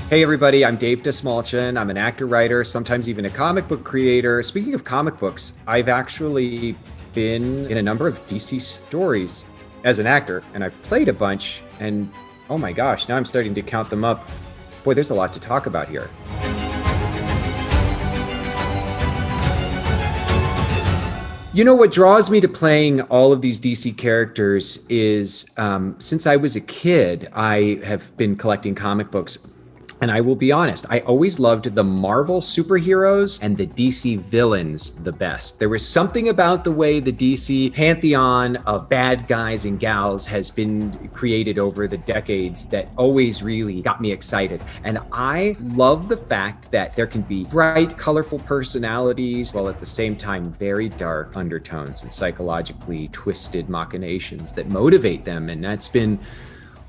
Hey everybody, I'm Dave Dastmalchian. I'm an actor, writer, sometimes even a comic book creator. Speaking of comic books, I've actually been in a number of DC stories as an actor, and I've played a bunch, and oh my gosh, now I'm starting to count them up. Boy, there's a lot to talk about here. You know, what draws me to playing all of these DC characters is, since I was a kid, I have been collecting comic books. And I will be honest, I always loved the Marvel superheroes and the DC villains the best. There was something about the way the DC pantheon of bad guys and gals has been created over the decades that always really got me excited. And I love the fact that there can be bright, colorful personalities, while at the same time very dark undertones and psychologically twisted machinations that motivate them. And that's been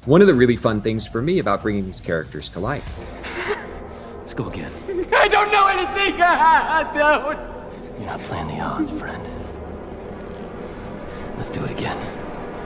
one of the really fun things for me about bringing these characters to life. Let's go again. I don't know anything! Don't! You're not playing the odds, friend. Let's do it again.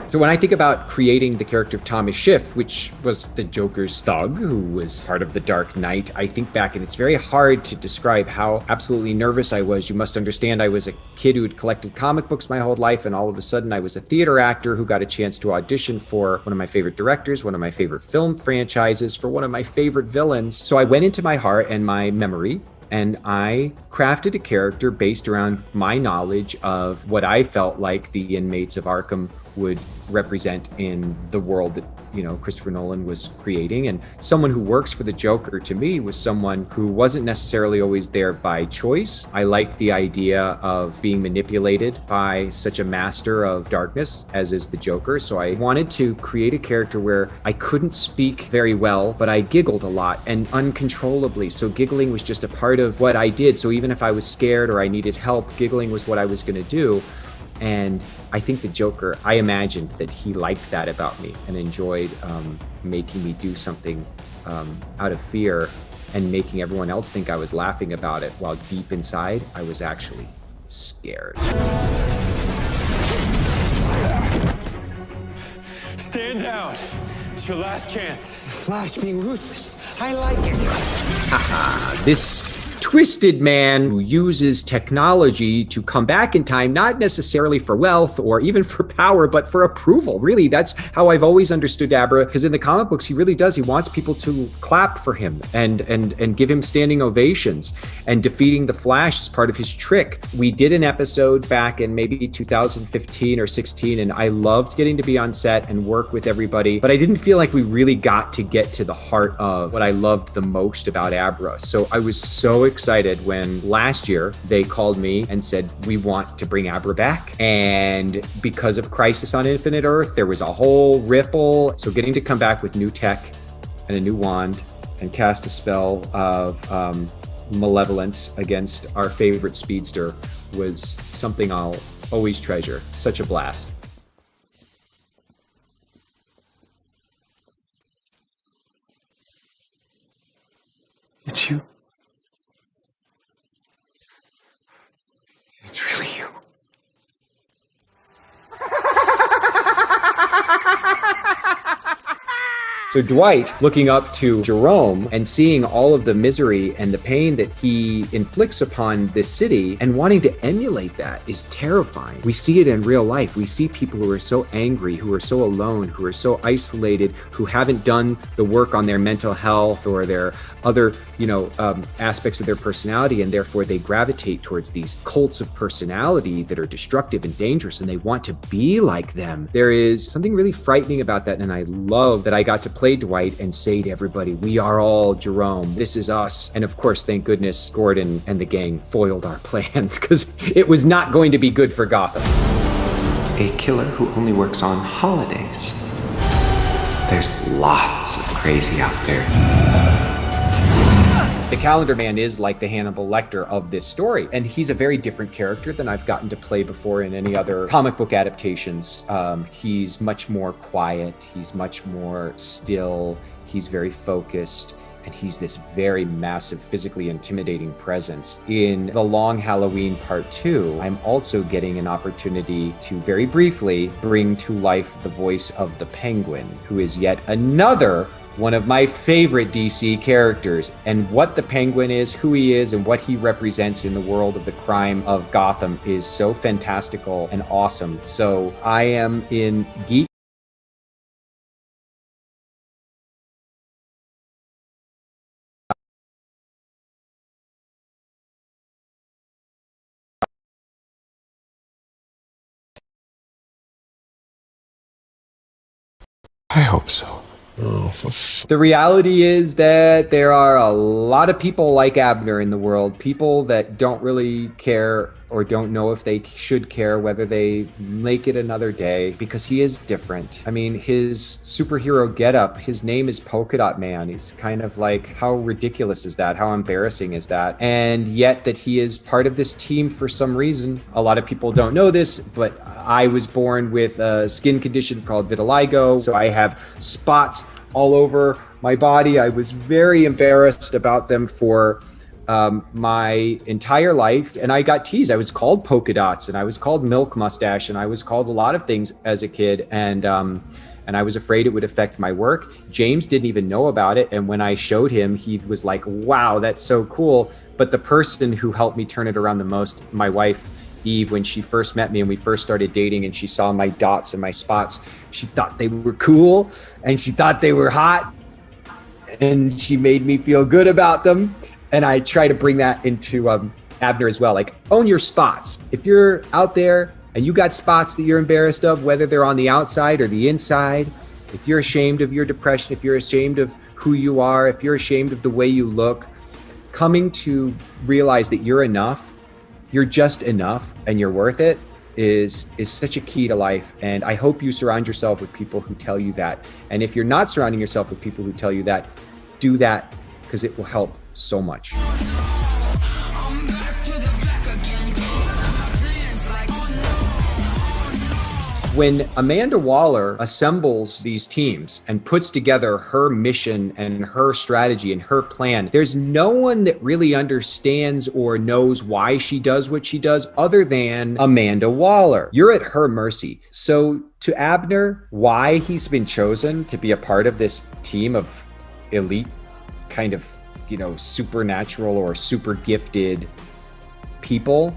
So when I think about creating the character of Thomas Schiff, which was the Joker's thug, who was part of the Dark Knight, I think back, and it's very hard to describe how absolutely nervous I was. You must understand, I was a kid who had collected comic books my whole life, and all of a sudden I was a theater actor who got a chance to audition for one of my favorite directors, one of my favorite film franchises, for one of my favorite villains. So I went into my heart and my memory, and I crafted a character based around my knowledge of what I felt like the inmates of Arkham would represent in the world that, you know, Christopher Nolan was creating. And someone who works for the Joker, to me, was someone who wasn't necessarily always there by choice. I liked the idea of being manipulated by such a master of darkness as is the Joker. So I wanted to create a character where I couldn't speak very well, but I giggled a lot and uncontrollably. So giggling was just a part of what I did. So even if I was scared or I needed help, giggling was what I was going to do. And I think the Joker, I imagined that he liked that about me and enjoyed making me do something out of fear and making everyone else think I was laughing about it, while deep inside, I was actually scared. Stand down. It's your last chance. Flash being ruthless. I like it. Haha, this twisted man who uses technology to come back in time, not necessarily for wealth or even for power, but for approval. Really, that's how I've always understood Abra, because in the comic books, he really does. He wants people to clap for him and give him standing ovations, and defeating the Flash is part of his trick. We did an episode back in maybe 2015 or 16, and I loved getting to be on set and work with everybody, but I didn't feel like we really got to get to the heart of what I loved the most about Abra. So I was so excited when last year they called me and said, we want to bring Abra back. And because of Crisis on Infinite Earth, there was a whole ripple. So getting to come back with new tech and a new wand and cast a spell of malevolence against our favorite speedster was something I'll always treasure. Such a blast. It's you. It's really you. So Dwight, looking up to Jerome and seeing all of the misery and the pain that he inflicts upon this city and wanting to emulate that is terrifying. We see it in real life. We see people who are so angry, who are so alone, who are so isolated, who haven't done the work on their mental health or their other, aspects of their personality, and therefore they gravitate towards these cults of personality that are destructive and dangerous, and they want to be like them. There is something really frightening about that, and I love that I got to play Dwight and say to everybody, we are all Jerome, this is us. And of course, thank goodness Gordon and the gang foiled our plans, because it was not going to be good for Gotham. A killer who only works on holidays. There's lots of crazy out there. The Calendar Man is like the Hannibal Lecter of this story, and he's a very different character than I've gotten to play before in any other comic book adaptations. He's much more quiet, he's much more still, he's very focused, and he's this very massive, physically intimidating presence. In The Long Halloween Part 2, I'm also getting an opportunity to very briefly bring to life the voice of the Penguin, who is yet another one of my favorite DC characters. And what the Penguin is, who he is, and what he represents in the world of the crime of Gotham is so fantastical and awesome. So I am in geek. I hope so. The reality is that there are a lot of people like Abner in the world, people that don't really care or don't know if they should care whether they make it another day, because he is different. I mean, his superhero getup, his name is Polka Dot Man. He's kind of like, how ridiculous is that? How embarrassing is that? And yet that he is part of this team for some reason. A lot of people don't know this, but I was born with a skin condition called vitiligo, so I have spots all over my body. I was very embarrassed about them for my entire life, and I got teased. I was called polka dots, and I was called milk mustache, and I was called a lot of things as a kid, and I was afraid it would affect my work. James didn't even know about it, and when I showed him, he was like, wow, that's so cool. But the person who helped me turn it around the most, my wife Eve, when she first met me and we first started dating, and she saw my dots and my spots, she thought they were cool and she thought they were hot, and she made me feel good about them. And I try to bring that into Abner as well. Like, own your spots. If you're out there and you got spots that you're embarrassed of, whether they're on the outside or the inside, if you're ashamed of your depression, if you're ashamed of who you are, if you're ashamed of the way you look, coming to realize that you're enough, you're just enough, and you're worth it is such a key to life. And I hope you surround yourself with people who tell you that. And if you're not surrounding yourself with people who tell you that, do that, because it will help so much. When Amanda Waller assembles these teams and puts together her mission and her strategy and her plan, there's no one that really understands or knows why she does what she does other than Amanda Waller. You're at her mercy. So to Abner, why he's been chosen to be a part of this team of elite kind of supernatural or super gifted people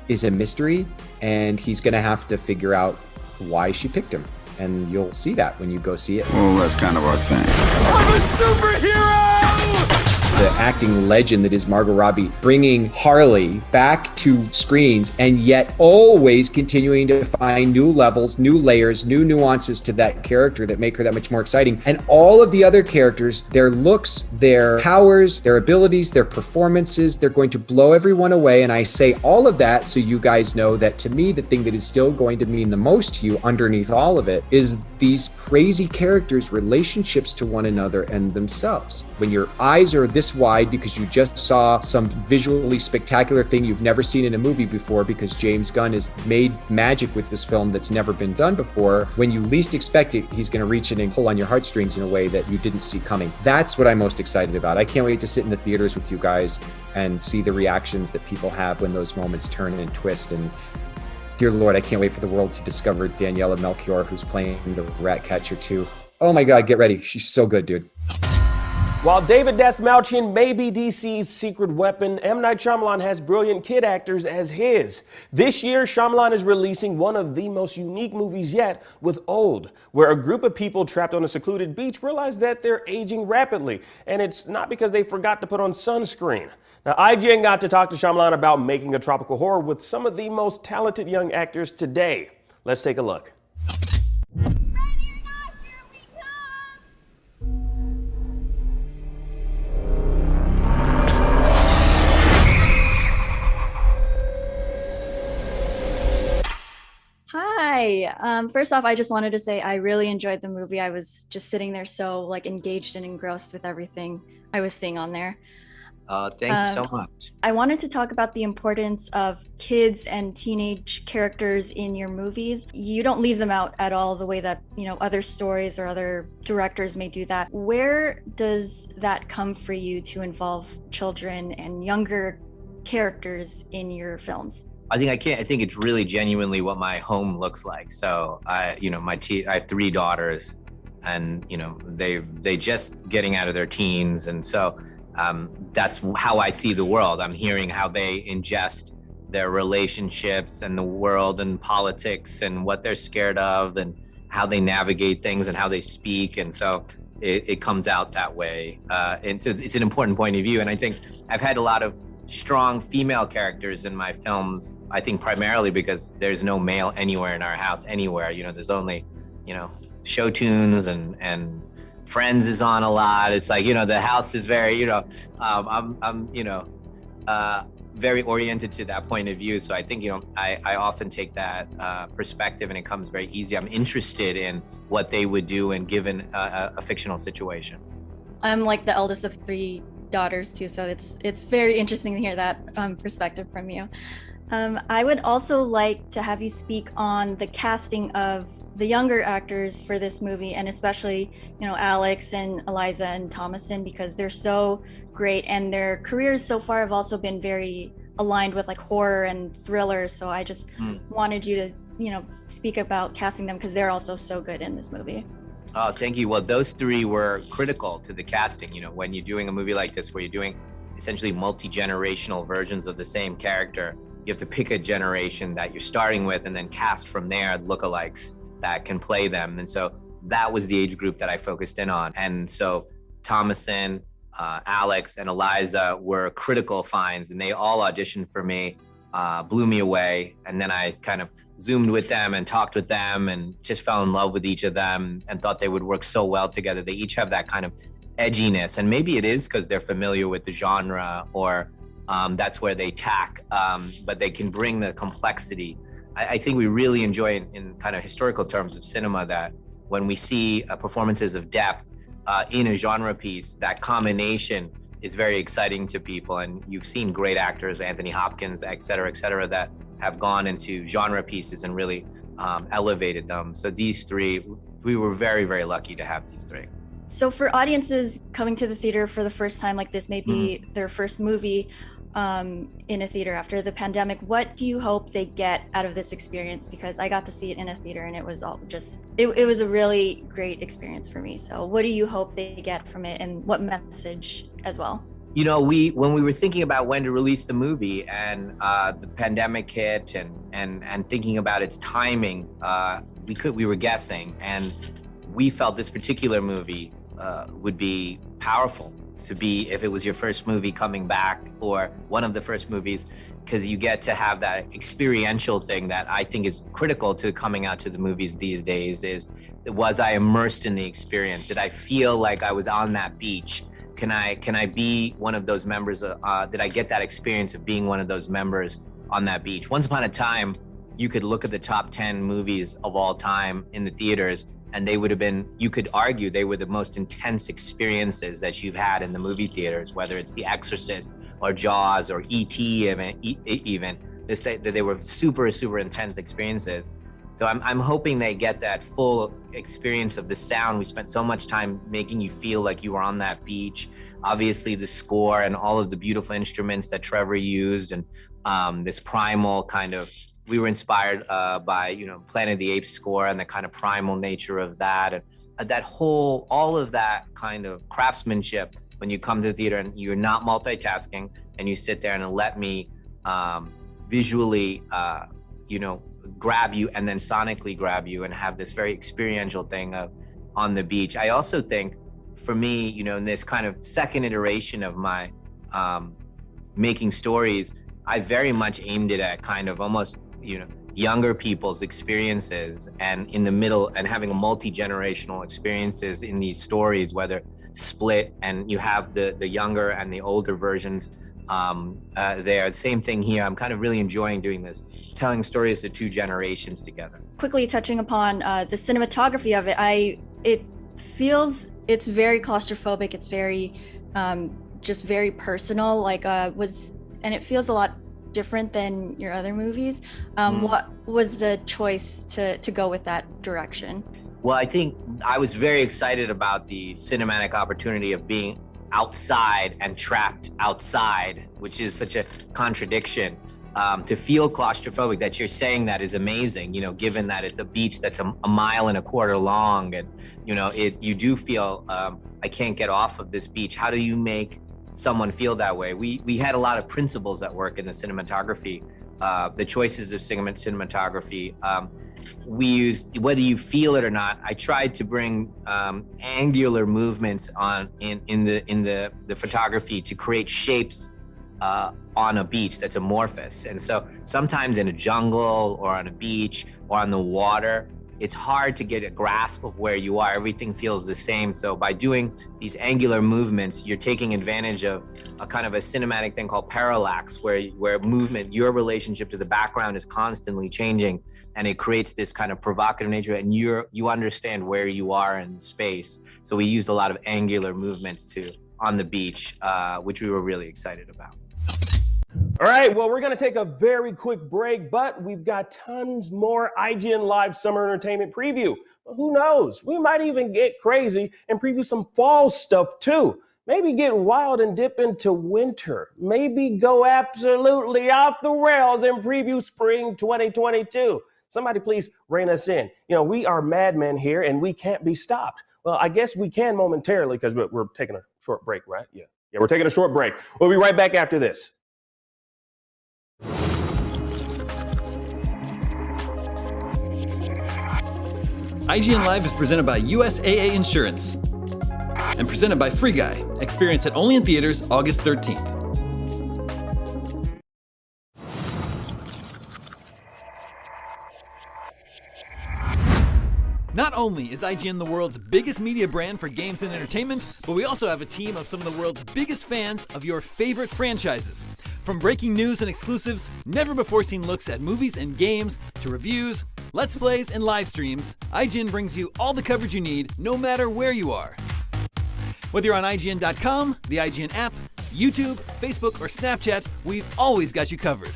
is a mystery, and he's going to have to figure out why she picked him. And you'll see that when you go see it. Well, that's kind of our thing. I'm a superhero! The acting legend that is Margot Robbie bringing Harley back to screens, and yet always continuing to find new levels, new layers, new nuances to that character that make her that much more exciting. And all of the other characters, their looks, their powers, their abilities, their performances, they're going to blow everyone away. And I say all of that so you guys know that, to me, the thing that is still going to mean the most to you underneath all of it is these crazy characters' relationships to one another and themselves. When your eyes are this wide because you just saw some visually spectacular thing you've never seen in a movie before, because James Gunn has made magic with this film that's never been done before, when you least expect it, he's going to reach in and pull on your heartstrings in a way that you didn't see coming. That's what I'm most excited about. I can't wait to sit in the theaters with you guys and see the reactions that people have when those moments turn and twist. And dear Lord, I can't wait for the world to discover Daniela Melchior, who's playing the Ratcatcher too. Oh my God, get ready. She's so good, dude. While David Dastmalchian may be DC's secret weapon, M Night Shyamalan has brilliant kid actors as his. This year, Shyamalan is releasing one of the most unique movies yet with Old, where a group of people trapped on a secluded beach realize that they're aging rapidly, and it's not because they forgot to put on sunscreen. Now, IGN got to talk to Shyamalan about making a tropical horror with some of the most talented young actors today. Let's take a look. Hi. First off, I just wanted to say I really enjoyed the movie. I was just sitting there so engaged and engrossed with everything I was seeing on there. Thank you so much. I wanted to talk about the importance of kids and teenage characters in your movies. You don't leave them out at all the way that, other stories or other directors may do that. Where does that come for you to involve children and younger characters in your films? I think it's really genuinely what my home looks like. So I have 3 daughters, and they just getting out of their teens, and so that's how I see the world. I'm hearing how they ingest their relationships and the world and politics and what they're scared of and how they navigate things and how they speak, and so it comes out that way. And so it's an important point of view, and I think I've had a lot of strong female characters in my films, I think primarily because there's no male anywhere in our house, anywhere. There's only, show tunes and Friends is on a lot. It's like, the house is very, I'm very oriented to that point of view. So I think, I often take that perspective, and it comes very easy. I'm interested in what they would do and given a fictional situation. I'm like the eldest of 3 daughters too, so it's very interesting to hear that perspective from you. I would also like to have you speak on the casting of the younger actors for this movie, and especially Alex and Eliza and Thomasin, because they're so great, and their careers so far have also been very aligned with horror and thriller. So I just wanted you to speak about casting them, because they're also so good in this movie. Oh, thank you. Well, those 3 were critical to the casting. When you're doing a movie like this, where you're doing essentially multi-generational versions of the same character, you have to pick a generation that you're starting with and then cast from there lookalikes that can play them. And so that was the age group that I focused in on. And so Thomasin, Alex, and Eliza were critical finds, and they all auditioned for me, blew me away. And then I kind of Zoomed with them and talked with them and just fell in love with each of them and thought they would work so well together. They each have that kind of edginess, and maybe it is because they're familiar with the genre, or that's where they tack, but they can bring the complexity. I think we really enjoy in kind of historical terms of cinema that when we see performances of depth in a genre piece, that combination is very exciting to people. And you've seen great actors, Anthony Hopkins, et cetera, that have gone into genre pieces and really elevated them. So these 3, we were very, very lucky to have these 3. So for audiences coming to the theater for the first time, like this may be their first movie, in a theater after the pandemic, what do you hope they get out of this experience? Because I got to see it in a theater and it was all just, it was a really great experience for me. So what do you hope they get from it, and what message as well? You know, when we were thinking about when to release the movie and the pandemic hit and thinking about its timing, we were guessing, and we felt this particular movie would be powerful to be, if it was your first movie coming back or one of the first movies, because you get to have that experiential thing that I think is critical to coming out to the movies these days. Was I immersed in the experience? Did I feel like I was on that beach? Can I be one of those members? Did I get that experience of being one of those members on that beach? Once upon a time, you could look at the top 10 movies of all time in the theaters, and they would have been, you could argue they were the most intense experiences that you've had in the movie theaters, whether it's The Exorcist or Jaws or E.T. even. They were super, super intense experiences. So I'm hoping they get that full experience of the sound. We spent so much time making you feel like you were on that beach. Obviously the score and all of the beautiful instruments that Trevor used, and this primal kind of, we were inspired by, Planet of the Apes score and the kind of primal nature of that. And that whole, all of that kind of craftsmanship, when you come to the theater and you're not multitasking and you sit there and let me visually, grab you and then sonically grab you and have this very experiential thing of on the beach. I also think for me, in this kind of second iteration of my making stories, I very much aimed it at kind of almost, younger people's experiences, and in the middle, and having a multi-generational experiences in these stories, whether split and you have the younger and the older versions there. Same thing here. I'm kind of really enjoying doing this, telling stories to two generations together. Quickly touching upon the cinematography of it, it's very claustrophobic. It's very, just very personal, and it feels a lot different than your other movies. What was the choice to go with that direction? Well, I think I was very excited about the cinematic opportunity of being outside and trapped outside, which is such a contradiction. To feel claustrophobic, that you're saying that is amazing, given that it's a beach that's a mile and a quarter long, and you do feel I can't get off of this beach. How do you make someone feel that way? We had a lot of principles at work in the cinematography, the choices of cinematography. We used, whether you feel it or not, I tried to bring angular movements in the photography to create shapes on a beach that's amorphous. And so sometimes in a jungle or on a beach or on the water, it's hard to get a grasp of where you are. Everything feels the same. So by doing these angular movements, you're taking advantage of a kind of a cinematic thing called parallax, where movement, your relationship to the background is constantly changing, and it creates this kind of provocative nature, and you understand where you are in space. So we used a lot of angular movements on the beach, which we were really excited about. All right, well, we're going to take a very quick break, but we've got tons more IGN Live Summer Entertainment Preview. Well, who knows? We might even get crazy and preview some fall stuff, too. Maybe get wild and dip into winter. Maybe go absolutely off the rails and preview spring 2022. Somebody please rein us in. We are madmen here, and we can't be stopped. Well, I guess we can momentarily, because we're taking a short break, right? Yeah, we're taking a short break. We'll be right back after this. IGN Live is presented by USAA Insurance and presented by Free Guy. Experience it only in theaters August 13th. Not only is IGN the world's biggest media brand for games and entertainment, but we also have a team of some of the world's biggest fans of your favorite franchises. From breaking news and exclusives, never-before-seen looks at movies and games, to reviews, Let's Plays, and live streams, IGN brings you all the coverage you need, no matter where you are. Whether you're on IGN.com, the IGN app, YouTube, Facebook, or Snapchat, we've always got you covered.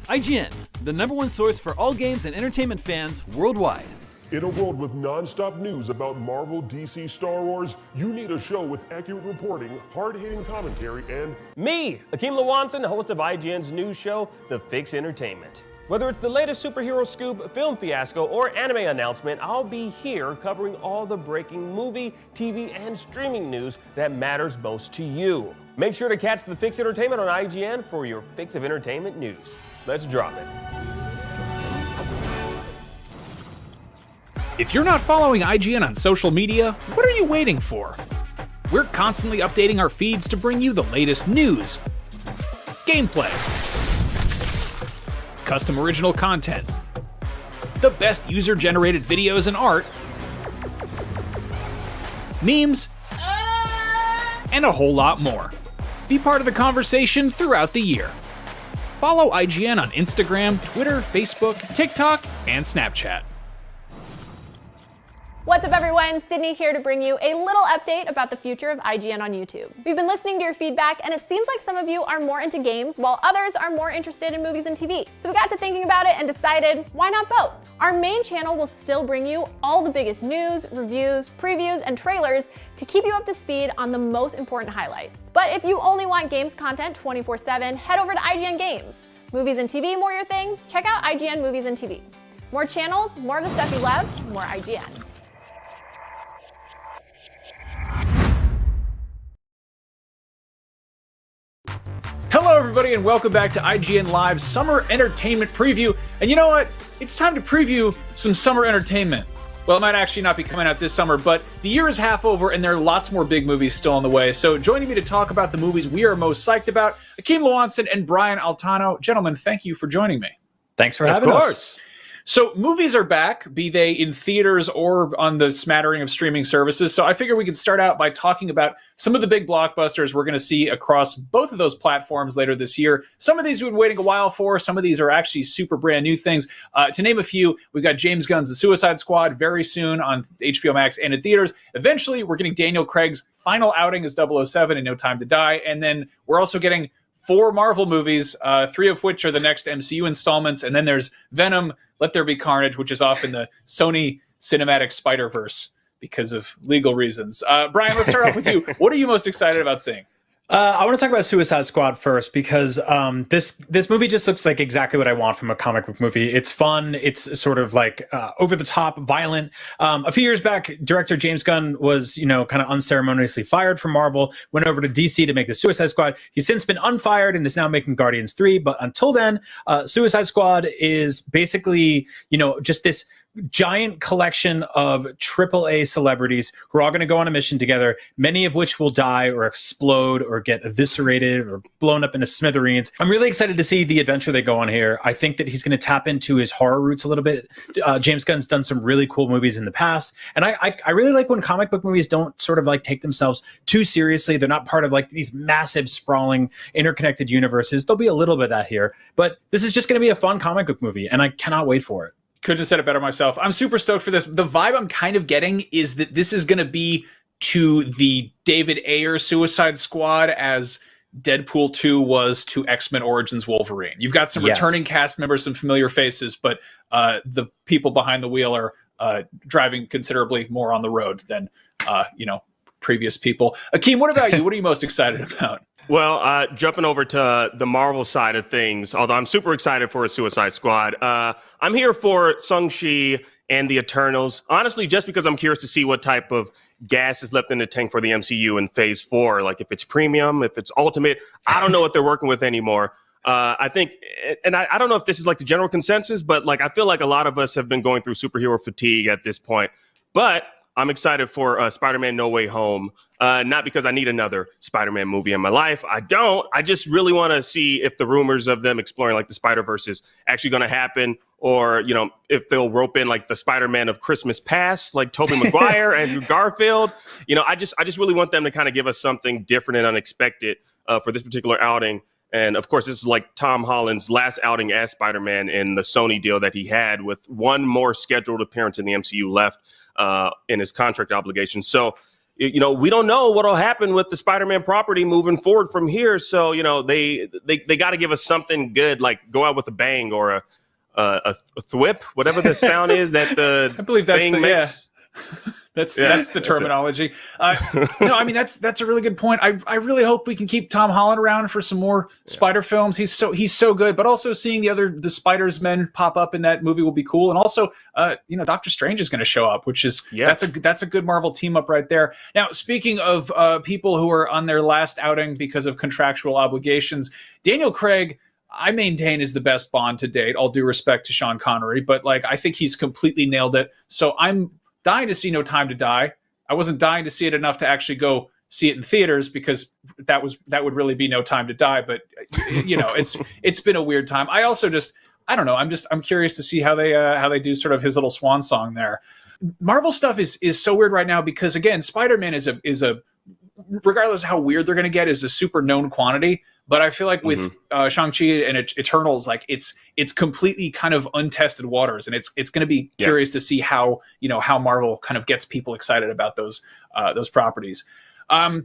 IGN, the #1 source for all games and entertainment fans worldwide. In a world with non-stop news about Marvel, DC, Star Wars, you need a show with accurate reporting, hard-hitting commentary, and Me, Akeem Lawanson, host of IGN's news show, The Fix Entertainment. Whether it's the latest superhero scoop, film fiasco, or anime announcement, I'll be here covering all the breaking movie, TV, and streaming news that matters most to you. Make sure to catch The Fix Entertainment on IGN for your fix of entertainment news. Let's drop it. If you're not following IGN on social media, what are you waiting for? We're constantly updating our feeds to bring you the latest news, gameplay, custom original content, the best user-generated videos and art, memes, and a whole lot more. Be part of the conversation throughout the year. Follow IGN on Instagram, Twitter, Facebook, TikTok, and Snapchat. What's up everyone, Sydney here to bring you a little update about the future of IGN on YouTube. We've been listening to your feedback and it seems like some of you are more into games while others are more interested in movies and TV. So we got to thinking about it and decided, why not both? Our main channel will still bring you all the biggest news, reviews, previews, and trailers to keep you up to speed on the most important highlights. But if you only want games content 24/7, head over to IGN Games. Movies and TV more your thing? Check out IGN Movies and TV. More channels, more of the stuff you love, more IGN. Hello everybody and welcome back to IGN Live's Summer Entertainment Preview. And you know what? It's time to preview some summer entertainment. Well, it might actually not be coming out this summer, but the year is half over and there are lots more big movies still on the way. So joining me to talk about the movies we are most psyched about, Akeem Lawanson and Brian Altano. Gentlemen, thank you for joining me. Thanks for having us. Of course. So movies are back, be they in theaters or on the smattering of streaming services. So I figure we could start out by talking about some of the big blockbusters we're going to see across both of those platforms later this year. Some of these we've been waiting a while for. Some of these are actually super brand new things. To name a few, we've got James Gunn's The Suicide Squad very soon on HBO Max and in theaters. Eventually, we're getting Daniel Craig's final outing as 007 in No Time to Die. And then we're also getting 4 Marvel movies, 3 of which are the next MCU installments. And then there's Venom, Let There Be Carnage, which is off in the Sony Cinematic Spider-Verse because of legal reasons. Brian, let's start off with you. What are you most excited about seeing? I want to talk about Suicide Squad first because this movie just looks like exactly what I want from a comic book movie. It's fun. It's sort of like over the top, violent. A few years back, director James Gunn was, kind of unceremoniously fired from Marvel, went over to DC to make the Suicide Squad. He's since been unfired and is now making Guardians 3. But until then, Suicide Squad is basically, just this giant collection of AAA celebrities who are all going to go on a mission together, many of which will die or explode or get eviscerated or blown up into smithereens. I'm really excited to see the adventure they go on here. I think that he's going to tap into his horror roots a little bit. James Gunn's done some really cool movies in the past. And I really like when comic book movies don't sort of like take themselves too seriously. They're not part of like these massive, sprawling, interconnected universes. There'll be a little bit of that here. But this is just going to be a fun comic book movie, and I cannot wait for it. Couldn't have said it better myself. I'm super stoked for this. The vibe I'm kind of getting is that this is going to be to the David Ayer Suicide Squad as Deadpool 2 was to X-Men Origins Wolverine. You've got some returning cast members, some familiar faces, but the people behind the wheel are driving considerably more on the road than previous people. Akeem, what about you? What are you most excited about? Well, jumping over to the Marvel side of things, although I'm super excited for a Suicide Squad, I'm here for Shang-Chi and the Eternals, honestly, just because I'm curious to see what type of gas is left in the tank for the MCU in Phase 4. Like, if it's premium, if it's ultimate, I don't know what they're working with anymore. I think, and I don't know if this is like the general consensus, but like I feel like a lot of us have been going through superhero fatigue at this point. But I'm excited for Spider-Man No Way Home, not because I need another Spider-Man movie in my life. I don't. I just really want to see if the rumors of them exploring like the Spider-Verse is actually going to happen, or, if they'll rope in like the Spider-Man of Christmas Past, like Tobey Maguire, Andrew Garfield. I just really want them to kind of give us something different and unexpected for this particular outing. And of course, this is like Tom Holland's last outing as Spider-Man in the Sony deal that he had, with one more scheduled appearance in the MCU left in his contract obligation. So, we don't know what'll happen with the Spider-Man property moving forward from here. So, they got to give us something good, like go out with a bang, or thwip, whatever the sound is that the I believe that's thing the, makes. That's the terminology. No, I mean that's a really good point. I really hope we can keep Tom Holland around for some more Spider films. He's so good, but also seeing the Spiders men pop up in that movie will be cool. And also, Doctor Strange is going to show up, which is that's a good Marvel team up right there. Now, speaking of people who are on their last outing because of contractual obligations, Daniel Craig, I maintain, is the best Bond to date. All due respect to Sean Connery, but I think he's completely nailed it. So I'm dying to see No Time to Die. I wasn't dying to see it enough to actually go see it in theaters because that would really be No Time to Die. But it's been a weird time. I also I don't know. I'm curious to see how they do sort of his little swan song there. Marvel stuff is so weird right now because again, Spider-Man is a regardless of how weird they're going to get, is a super known quantity. But I feel like with Shang-Chi and Eternals, it's completely kind of untested waters, and it's going to be curious to see how Marvel kind of gets people excited about those properties. Now,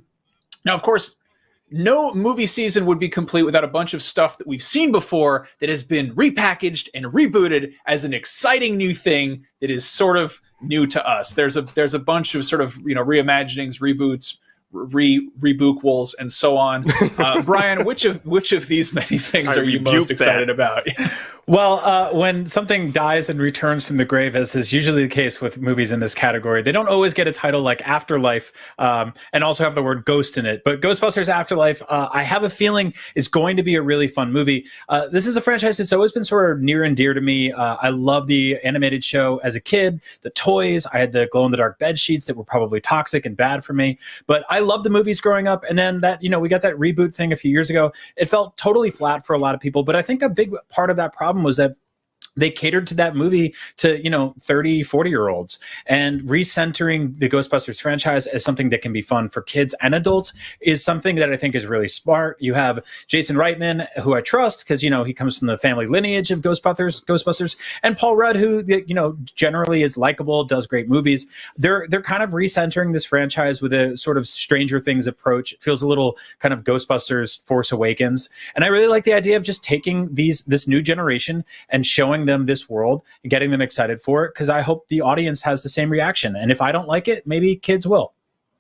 of course, no movie season would be complete without a bunch of stuff that we've seen before that has been repackaged and rebooted as an exciting new thing that is sort of new to us. There's a bunch of sort of reimaginings, reboots, rebookwals, and so on. Brian, which of these many things are you most excited about? Well, when something dies and returns from the grave, as is usually the case with movies in this category, they don't always get a title like Afterlife, and also have the word ghost in it. But Ghostbusters Afterlife, I have a feeling is going to be a really fun movie. This is a franchise that's always been sort of near and dear to me. I love the animated show as a kid, the toys. I had the glow-in-the-dark bed sheets that were probably toxic and bad for me. But I loved the movies growing up. And then we got that reboot thing a few years ago. It felt totally flat for a lot of people. But I think a big part of that problem was that they catered to that movie to, 30, 40-year-olds, and recentering the Ghostbusters franchise as something that can be fun for kids and adults is something that I think is really smart. You have Jason Reitman, who I trust because, he comes from the family lineage of Ghostbusters, and Paul Rudd, who, generally is likable, does great movies. They're kind of recentering this franchise with a sort of Stranger Things approach. It feels a little kind of Ghostbusters Force Awakens. And I really like the idea of just taking this new generation and showing them this world and getting them excited for it, because I hope the audience has the same reaction. And if I don't like it, maybe kids will.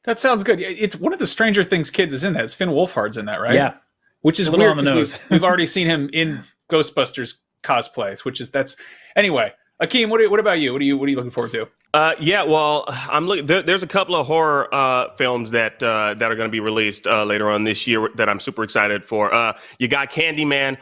That sounds good. It's one of the Stranger Things kids is in that. It's Finn Wolfhard's in that, right? Yeah. Which is weird on the nose. We've already seen him in Ghostbusters cosplays, anyway. Akeem, what about you? What are you looking forward to? Well, I'm looking. There's a couple of horror films that are going to be released later on this year that I'm super excited for. You got Candyman,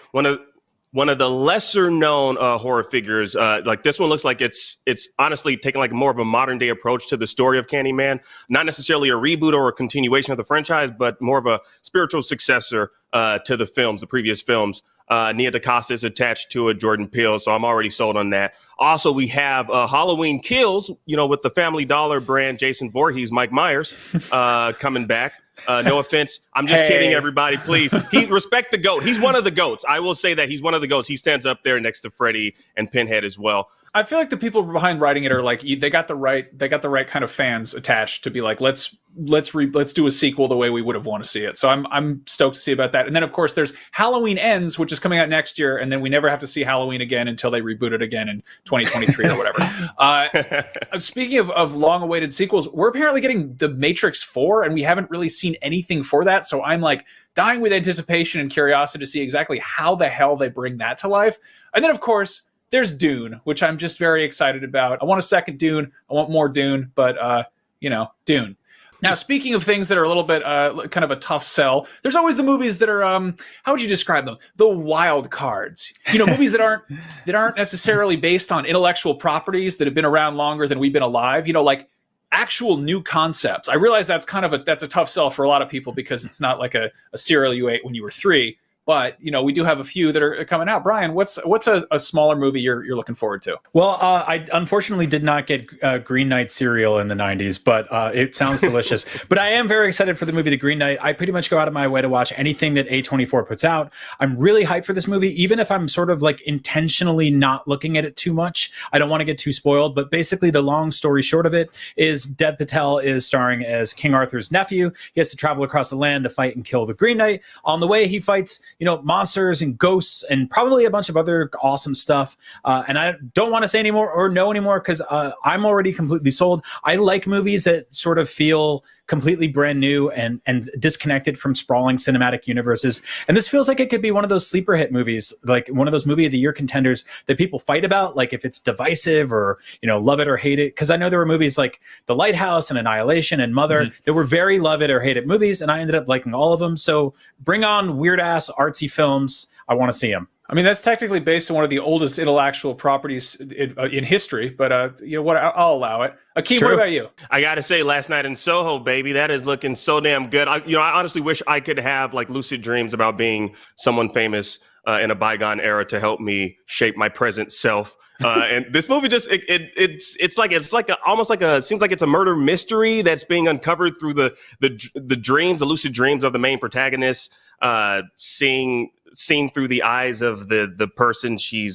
one of the lesser known horror figures. Like this one looks like it's honestly taking like more of a modern day approach to the story of Candyman. Not necessarily a reboot or a continuation of the franchise, but more of a spiritual successor to the previous films. Nia DaCosta is attached to it, Jordan Peele, so I'm already sold on that. Also, we have Halloween Kills, with the Family Dollar brand, Jason Voorhees, Mike Myers, coming back. No offense. I'm just kidding, everybody, please. Respect the GOAT. He's one of the GOATs. I will say that he's one of the GOATs. He stands up there next to Freddy and Pinhead as well. I feel like the people behind writing it are like, they got the right kind of fans attached to be like, let's do a sequel the way we would have want to see it. So I'm stoked to see about that. And then of course there's Halloween Ends, which is coming out next year, and then we never have to see Halloween again until they reboot it again in 2023 or whatever. Speaking of long-awaited sequels, we're apparently getting The Matrix 4, and we haven't really seen anything for that. So I'm like dying with anticipation and curiosity to see exactly how the hell they bring that to life. And then of course there's Dune, which I'm just very excited about. I want a second Dune. I want more Dune, but Dune. Now, speaking of things that are a little bit kind of a tough sell, there's always the movies that are, how would you describe them? The wild cards. Movies that aren't necessarily based on intellectual properties that have been around longer than we've been alive. Like actual new concepts. I realize that's a tough sell for a lot of people because it's not like a cereal you ate when you were 3. But, we do have a few that are coming out. Brian, what's a smaller movie you're looking forward to? Well, I unfortunately did not get Green Knight cereal in the 90s, but it sounds delicious. But I am very excited for the movie The Green Knight. I pretty much go out of my way to watch anything that A24 puts out. I'm really hyped for this movie, even if I'm sort of like intentionally not looking at it too much. I don't want to get too spoiled, but basically the long story short of it is Dev Patel is starring as King Arthur's nephew. He has to travel across the land to fight and kill the Green Knight. On the way, he fights monsters and ghosts and probably a bunch of other awesome stuff. And I don't want to say anymore or know anymore because I'm already completely sold. I like movies that sort of feel completely brand new and disconnected from sprawling cinematic universes. And this feels like it could be one of those sleeper hit movies, like one of those movie of the year contenders that people fight about, like if it's divisive or, love it or hate it. Because I know there were movies like The Lighthouse and Annihilation and Mother that were very love it or hate it movies, and I ended up liking all of them. So bring on weird ass artsy films. I want to see them. I mean, that's technically based on one of the oldest intellectual properties in history, but I'll allow it. Akeem, what about you? I got to say, Last Night in Soho, baby, that is looking so damn good. I honestly wish I could have like lucid dreams about being someone famous in a bygone era to help me shape my present self. And this movie just it's seems like it's a murder mystery that's being uncovered through the dreams, the lucid dreams of the main protagonist, seen through the eyes of the person she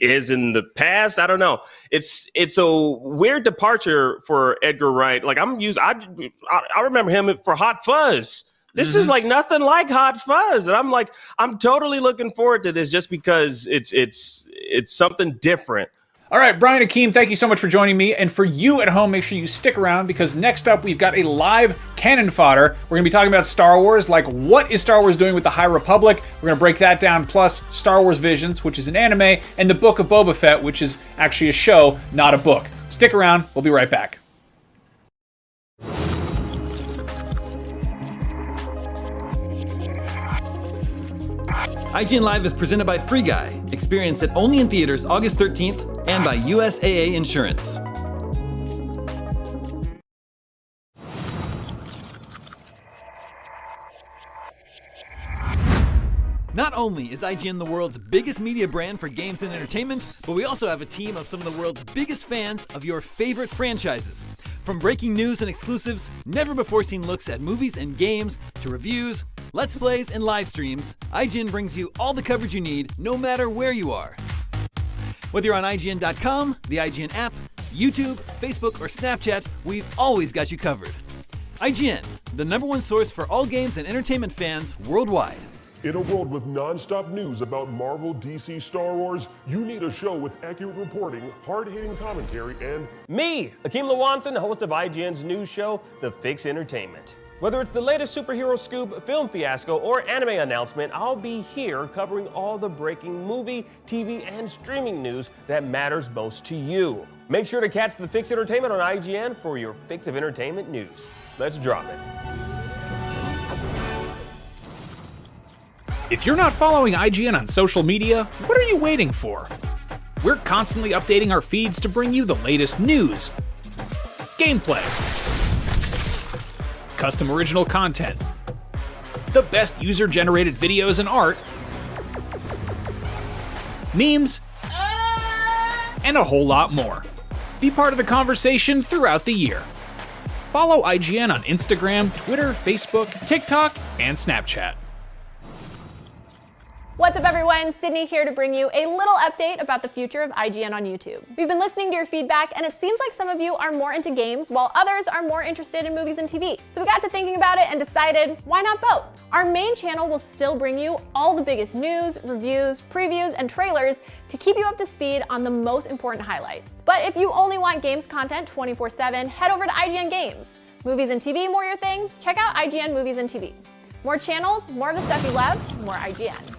is in the past. I don't know. It's a weird departure for Edgar Wright. Like I remember him for Hot Fuzz. This is like nothing like Hot Fuzz. And I'm totally looking forward to this just because it's something different. All right, Brian, Akeem, thank you so much for joining me. And for you at home, make sure you stick around because next up we've got a live Canon Fodder. We're going to be talking about Star Wars, like what is Star Wars doing with the High Republic? We're going to break that down, plus Star Wars Visions, which is an anime, and the Book of Boba Fett, which is actually a show, not a book. Stick around. We'll be right back. IGN Live is presented by Free Guy. Experience it only in theaters August 13th and by USAA Insurance. Not only is IGN the world's biggest media brand for games and entertainment, but we also have a team of some of the world's biggest fans of your favorite franchises. From breaking news and exclusives, never-before-seen looks at movies and games, to reviews, Let's Plays, and live streams, IGN brings you all the coverage you need, no matter where you are. Whether you're on IGN.com, the IGN app, YouTube, Facebook, or Snapchat, we've always got you covered. IGN, the #1 source for all games and entertainment fans worldwide. In a world with non-stop news about Marvel, DC, Star Wars, you need a show with accurate reporting, hard-hitting commentary, and me, Akeem Lawanson, host of IGN's news show, The Fix Entertainment. Whether it's the latest superhero scoop, film fiasco, or anime announcement, I'll be here covering all the breaking movie, TV, and streaming news that matters most to you. Make sure to catch The Fix Entertainment on IGN for your fix of entertainment news. Let's drop it. If you're not following IGN on social media, what are you waiting for? We're constantly updating our feeds to bring you the latest news, gameplay, custom original content, the best user-generated videos and art, memes, and a whole lot more. Be part of the conversation throughout the year. Follow IGN on Instagram, Twitter, Facebook, TikTok, and Snapchat. What's up, everyone? Sydney here to bring you a little update about the future of IGN on YouTube. We've been listening to your feedback, and it seems like some of you are more into games, while others are more interested in movies and TV. So we got to thinking about it and decided, why not both? Our main channel will still bring you all the biggest news, reviews, previews, and trailers to keep you up to speed on the most important highlights. But if you only want games content 24/7, head over to IGN Games. Movies and TV, more your thing? Check out IGN Movies and TV. More channels, more of the stuff you love, more IGN.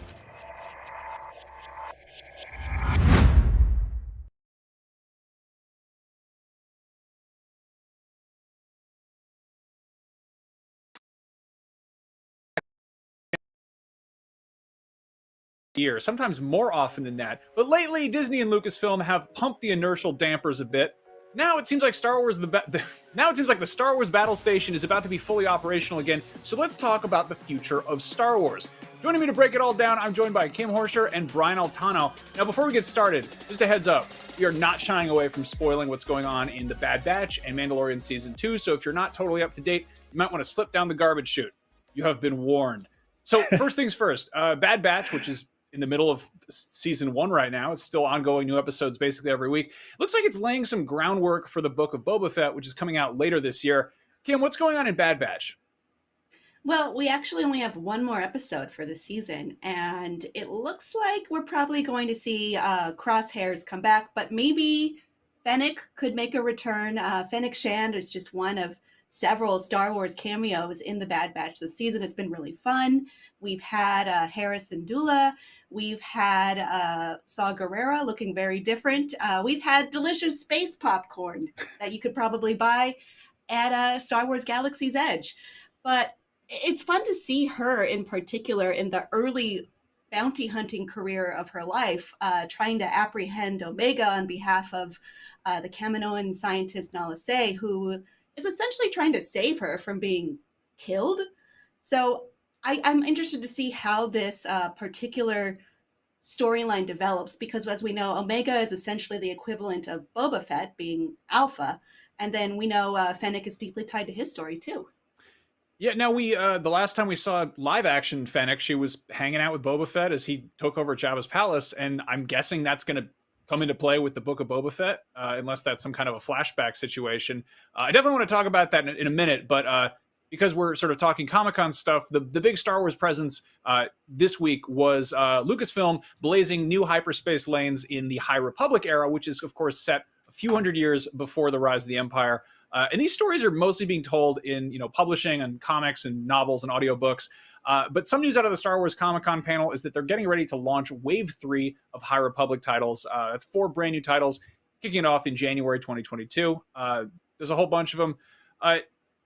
Year, sometimes more often than that. But lately, Disney and Lucasfilm have pumped the inertial dampers a bit. Now it seems like the Star Wars battle station is about to be fully operational again. So let's talk about the future of Star Wars. Joining me to break it all down, I'm joined by Kim Horscher and Brian Altano. Now, before we get started, just a heads up, we are not shying away from spoiling what's going on in The Bad Batch and Mandalorian Season 2. So if you're not totally up to date, you might want to slip down the garbage chute. You have been warned. So first things first, Bad Batch, which is in the middle of season 1 right now. It's still ongoing, new episodes basically every week. Looks like it's laying some groundwork for the Book of Boba Fett, which is coming out later this year. Kim, what's going on in Bad Batch? Well, we actually only have one more episode for the season, and it looks like we're probably going to see Crosshairs come back, but maybe Fennec could make a return. Fennec Shand is just one of several Star Wars cameos in the Bad Batch this season. It's been really fun. We've had Harrison Dula. We've had Saw Gerrera looking very different. We've had delicious space popcorn that you could probably buy at Star Wars Galaxy's Edge. But it's fun to see her in particular in the early bounty hunting career of her life, trying to apprehend Omega on behalf of the Kaminoan scientist Nala Se, who is essentially trying to save her from being killed. So I'm interested to see how this particular storyline develops, because as we know, Omega is essentially the equivalent of Boba Fett being Alpha, and then we know Fennec is deeply tied to his story too. Yeah, now we the last time we saw live action Fennec, she was hanging out with Boba Fett as he took over Jabba's palace, and I'm guessing that's going to come into play with the Book of Boba Fett, unless that's some kind of a flashback situation. I definitely want to talk about that in a minute, but because we're sort of talking Comic-Con stuff, the big Star Wars presence this week was Lucasfilm blazing new hyperspace lanes in the High Republic era, which is, of course, set a few hundred years before the rise of the Empire. And these stories are mostly being told in, publishing and comics and novels and audiobooks. But some news out of the Star Wars Comic-Con panel is that they're getting ready to launch Wave 3 of High Republic titles. That's 4 brand new titles, kicking it off in January 2022. There's a whole bunch of them.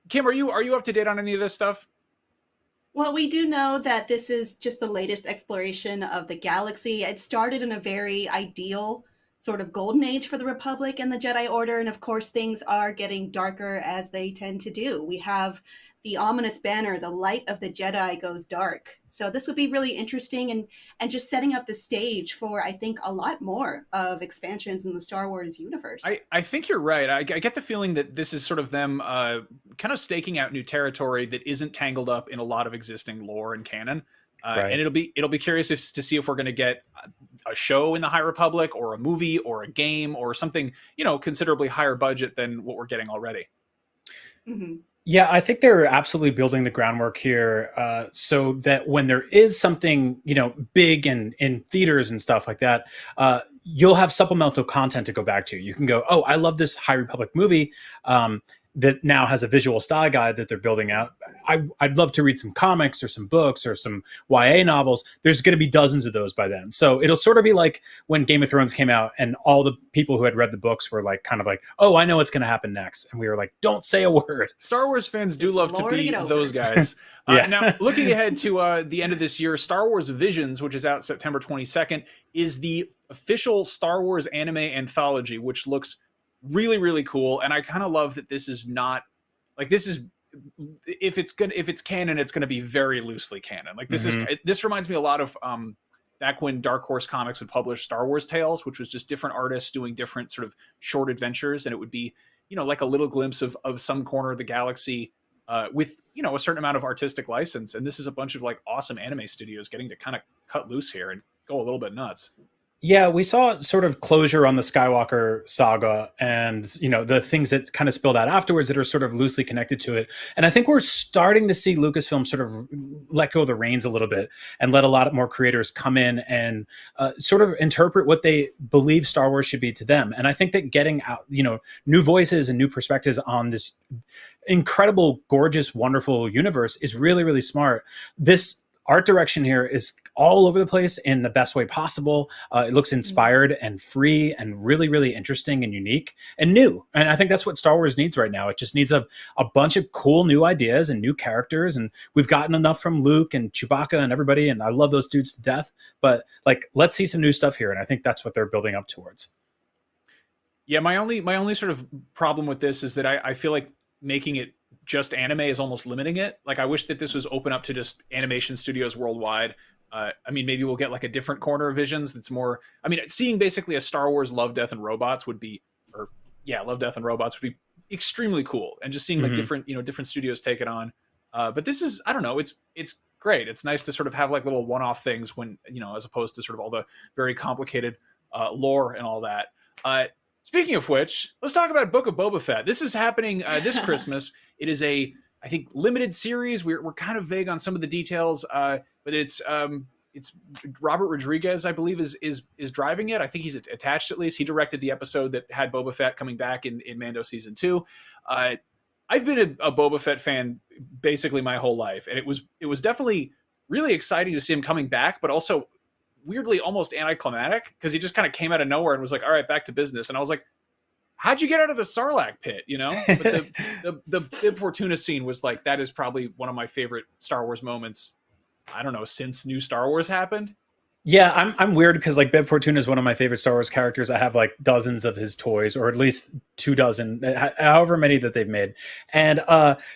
Kim, are you up to date on any of this stuff? Well, we do know that this is just the latest exploration of the galaxy. It started in a very ideal sort of golden age for the Republic and the Jedi Order, and of course things are getting darker as they tend to do. We have the ominous banner, the light of the Jedi goes dark. So this would be really interesting and just setting up the stage for, I think, a lot more of expansions in the Star Wars universe. I think you're right. I get the feeling that this is sort of them kind of staking out new territory that isn't tangled up in a lot of existing lore and canon. Right. And it'll be curious to see if we're going to get a show in the High Republic or a movie or a game or something, considerably higher budget than what we're getting already. Mm-hmm. Yeah, I think they're absolutely building the groundwork here so that when there is something, big and in theaters and stuff like that, you'll have supplemental content to go back to. You can go, oh, I love this High Republic movie that now has a visual style guide that they're building out. I'd love to read some comics or some books or some YA novels. There's going to be dozens of those by then. So it'll sort of be like when Game of Thrones came out and all the people who had read the books were like, kind of like, oh, I know what's going to happen next. And we were like, don't say a word. Star Wars fans do love to be those guys. Yeah. Now, looking ahead to the end of this year, Star Wars Visions, which is out September 22nd, is the official Star Wars anime anthology, which looks really, really cool. And I kind of love that this is not like, this is, if it's canon, it's going to be very loosely canon. Like this this reminds me a lot of back when Dark Horse Comics would publish Star Wars Tales, which was just different artists doing different sort of short adventures. And it would be, like a little glimpse of some corner of the galaxy with, a certain amount of artistic license. And this is a bunch of like awesome anime studios getting to kind of cut loose here and go a little bit nuts. Yeah, we saw sort of closure on the Skywalker saga and, the things that kind of spilled out afterwards that are sort of loosely connected to it. And I think we're starting to see Lucasfilm sort of let go of the reins a little bit and let a lot more creators come in and sort of interpret what they believe Star Wars should be to them. And I think that getting out, new voices and new perspectives on this incredible, gorgeous, wonderful universe is really, really smart. This art direction here is all over the place in the best way possible. It looks inspired and free and really, really interesting and unique and new. And I think that's what Star Wars needs right now. It just needs a bunch of cool new ideas and new characters. And we've gotten enough from Luke and Chewbacca and everybody. And I love those dudes to death. But let's see some new stuff here. And I think that's what they're building up towards. Yeah, my only sort of problem with this is that I feel like making it just anime is almost limiting it. Like I wish that this was open up to just animation studios worldwide. Maybe we'll get like a different corner of Visions that's more, seeing basically a Star Wars Love, Death and Robots would be extremely cool. And just seeing like different studios take it on. But this is, I don't know, it's great. It's nice to sort of have like little one-off things when, as opposed to sort of all the very complicated lore and all that. Speaking of which, let's talk about Book of Boba Fett. This is happening this Christmas. It is a I think, limited series. We're kind of vague on some of the details, but it's Robert Rodriguez, I believe, is driving it. I think he's attached, at least. He directed the episode that had Boba Fett coming back in Mando season 2. I've been a Boba Fett fan basically my whole life, and it was definitely really exciting to see him coming back, but also weirdly almost anticlimactic, because he just kind of came out of nowhere and was like, all right, back to business. And I was like, how'd you get out of the Sarlacc pit, you know? But the Bib Fortuna scene was like, that is probably one of my favorite Star Wars moments, I don't know, since new Star Wars happened. Yeah, I'm weird because like Bib Fortuna is one of my favorite Star Wars characters. I have like dozens of his toys, or at least 24, however many that they've made. And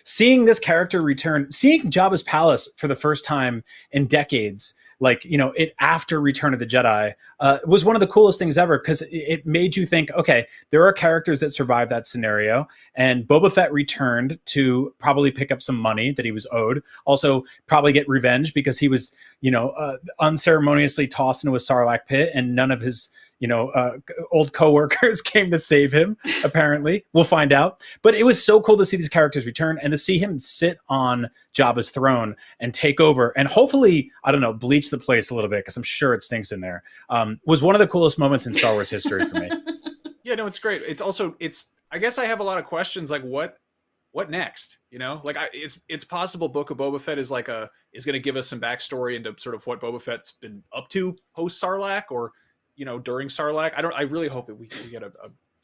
seeing this character return, seeing Jabba's palace for the first time in decades, like, you know, it after Return of the Jedi, was one of the coolest things ever, because it made you think, okay, there are characters that survived that scenario, and Boba Fett returned to probably pick up some money that he was owed, also probably get revenge because he was, you know, unceremoniously tossed into a Sarlacc pit, and none of his, you know, old coworkers came to save him, apparently. We'll find out. But it was so cool to see these characters return and to see him sit on Jabba's throne and take over and hopefully, I don't know, bleach the place a little bit, because I'm sure it stinks in there. Was one of the coolest moments in Star Wars history for me. Yeah, no, it's great. It's also, I guess I have a lot of questions, like what next? You know, like it's possible Book of Boba Fett is going to give us some backstory into sort of what Boba Fett's been up to post Sarlacc, or, you know, during Sarlacc. I really hope that we get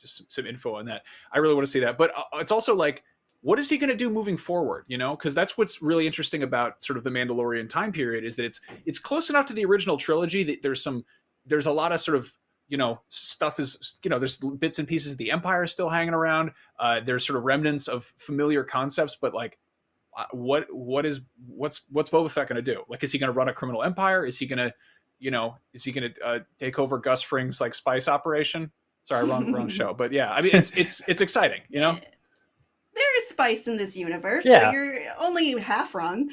just some info on that. I really want to see that. But it's also like, what is he going to do moving forward? You know, because that's what's really interesting about sort of the Mandalorian time period, is that it's close enough to the original trilogy that there's a lot of sort of, you know, stuff is, you know, there's bits and pieces of the Empire still hanging around. There's sort of remnants of familiar concepts, but like, what's Boba Fett going to do? Like, is he going to run a criminal empire? Is he going to, you know, take over Gus Fring's like spice operation? Sorry, wrong show. But yeah, I mean, it's exciting, you know. There is spice in this universe, Yeah. so you're only half wrong.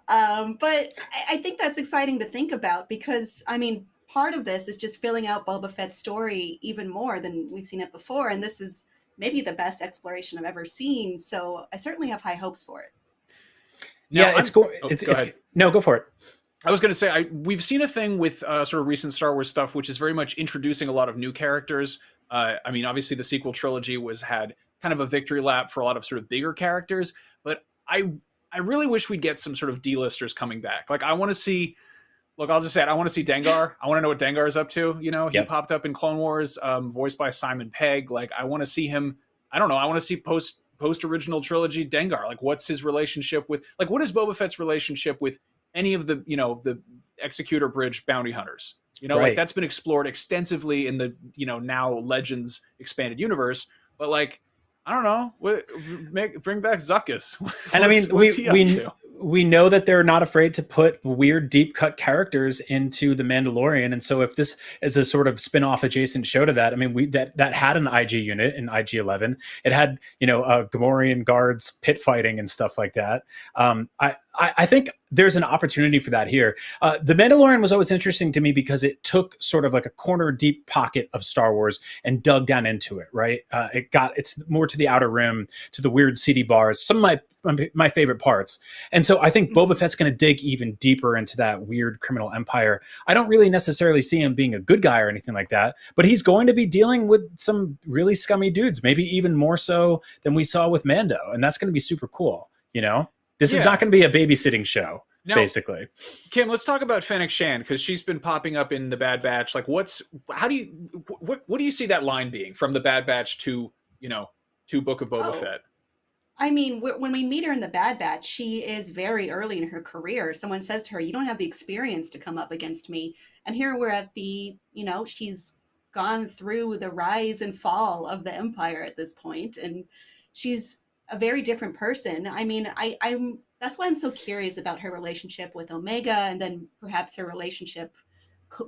But I think that's exciting to think about, because, I mean, part of this is just filling out Boba Fett's story even more than we've seen it before, and this is maybe the best exploration I've ever seen. So I certainly have high hopes for it. Now, Yeah, go ahead. No, go for it. I was going to say, we've seen a thing with sort of recent Star Wars stuff, which is very much introducing a lot of new characters. I mean, obviously the sequel trilogy had kind of a victory lap for a lot of sort of bigger characters, but I really wish we'd get some sort of D-listers coming back. Like, I want to see, look, I'll just say it, I want to see Dengar. I want to know what Dengar is up to. You know, he popped up in Clone Wars, voiced by Simon Pegg. Like, I want to see him, I don't know, I want to see post original trilogy Dengar. Like, what's his relationship with, like, what is Boba Fett's relationship with any of the, you know, the Executor Bridge bounty hunters? You know, Right. like, that's been explored extensively in the, you know, now Legends expanded universe. But like, I don't know, bring back Zuckuss. And I mean, what's he up to? we know that they're not afraid to put weird deep cut characters into the Mandalorian, and so if this is a sort of spin-off adjacent show to that, I mean, that had an IG unit in IG-11. It had, you know, Gamorrean guards pit fighting and stuff like that. I think there's an opportunity for that here. The Mandalorian was always interesting to me because it took sort of like a corner deep pocket of Star Wars and dug down into it, right? It's more to the outer rim, to the weird seedy bars, some of my favorite parts. And so I think Boba Fett's going to dig even deeper into that weird criminal empire. I don't really necessarily see him being a good guy or anything like that, but he's going to be dealing with some really scummy dudes, maybe even more so than we saw with Mando. And that's going to be super cool, you know? This is not going to be a babysitting show, basically. Kim, let's talk about Fennec Shand, because she's been popping up in the Bad Batch. Like, what do you see that line being from the Bad Batch to, you know, to Book of Boba Fett? I mean, when we meet her in the Bad Batch, she is very early in her career. Someone says to her, you don't have the experience to come up against me. And here we're at the, you know, she's gone through the rise and fall of the Empire at this point, and she's a very different person. I mean, I'm that's why I'm so curious about her relationship with Omega, and then perhaps her relationship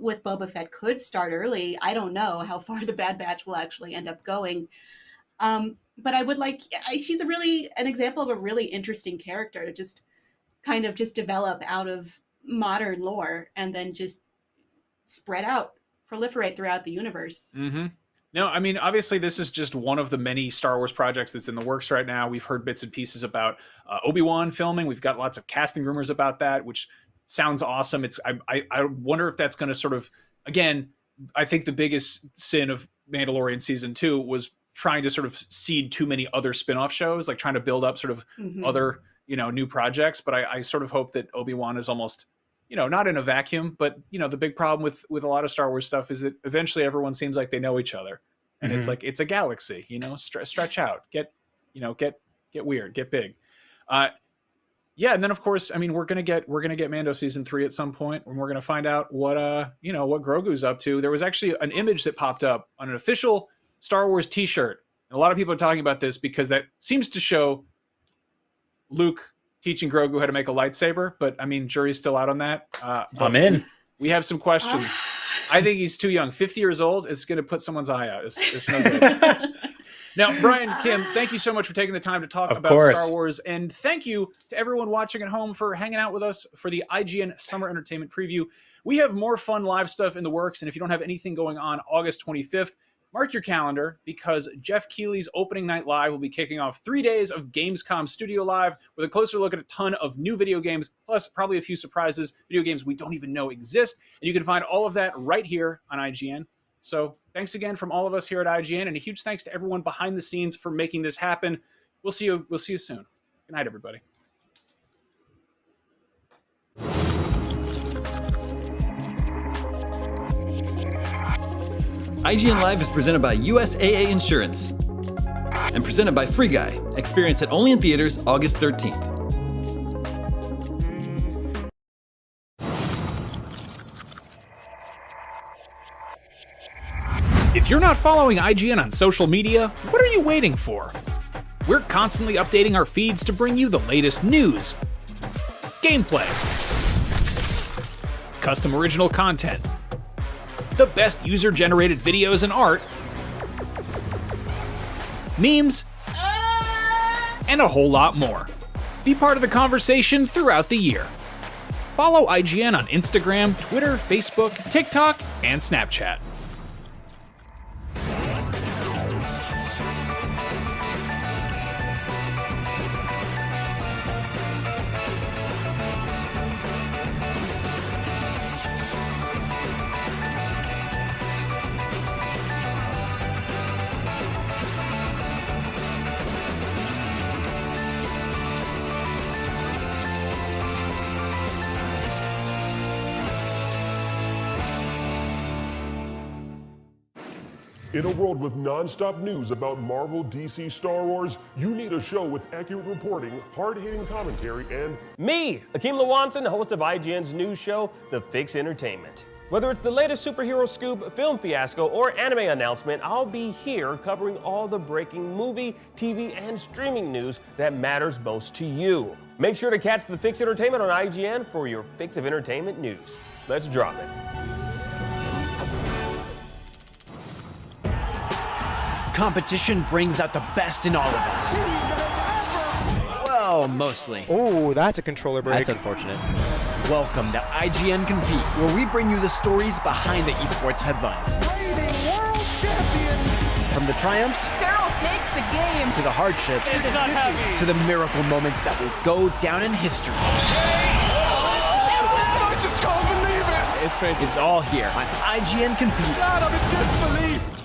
with Boba Fett could start early. I don't know how far the Bad Batch will actually end up going. But I would like, she's an example of a really interesting character to just kind of just develop out of modern lore and then just spread out, proliferate throughout the universe. Mm-hmm. No, I mean, obviously, this is just one of the many Star Wars projects that's in the works right now. We've heard bits and pieces about Obi-Wan filming. We've got lots of casting rumors about that, which sounds awesome. I wonder if that's going to sort of, again, I think the biggest sin of Mandalorian season 2 was trying to sort of seed too many other spin-off shows, like trying to build up sort of other, new projects. But I sort of hope that Obi-Wan is almost, not in a vacuum, but the big problem with a lot of Star Wars stuff is that eventually everyone seems like they know each other. And it's like, it's a galaxy, stretch out, get weird, get big. Yeah. And then of course, I mean, we're going to get Mando season 3 at some point, and we're going to find out what Grogu's up to. There was actually an image that popped up on an official Star Wars t-shirt. And a lot of people are talking about this because that seems to show Luke teaching Grogu how to make a lightsaber, but I mean, jury's still out on that. I'm in. We have some questions. I think he's too young. 50 years old, it's going to put someone's eye out. It's no good. Now, Brian, Kim, thank you so much for taking the time to talk about Star Wars. And thank you to everyone watching at home for hanging out with us for the IGN Summer Entertainment Preview. We have more fun live stuff in the works. And if you don't have anything going on August 25th, mark your calendar, because Jeff Keighley's opening night live will be kicking off 3 days of Gamescom Studio Live with a closer look at a ton of new video games, plus probably a few surprises, video games we don't even know exist. And you can find all of that right here on IGN. So thanks again from all of us here at IGN, and a huge thanks to everyone behind the scenes for making this happen. We'll see you soon. Good night, everybody. IGN Live is presented by USAA Insurance and presented by Free Guy. Experience it only in theaters August 13th. If you're not following IGN on social media, what are you waiting for? We're constantly updating our feeds to bring you the latest news, gameplay, custom original content, the best user-generated videos and art, memes, and a whole lot more. Be part of the conversation throughout the year. Follow IGN on Instagram, Twitter, Facebook, TikTok, and Snapchat. In a world with non-stop news about Marvel, DC, Star Wars, you need a show with accurate reporting, hard-hitting commentary, and me, Akeem Lawanson, host of IGN's news show, The Fix Entertainment. Whether it's the latest superhero scoop, film fiasco, or anime announcement, I'll be here covering all the breaking movie, TV, and streaming news that matters most to you. Make sure to catch The Fix Entertainment on IGN for your fix of entertainment news. Let's drop it. Competition brings out the best in all of us. Well, mostly. Oh, that's a controller break. That's unfortunate. Welcome to IGN Compete, where we bring you the stories behind the esports headlines. Reigning world champions! From the triumphs Daryl takes the game to the hardships It's not heavy. to the miracle moments that will go down in history. I just can't believe it! It's crazy. It's all here on IGN Compete. God, I'm in disbelief!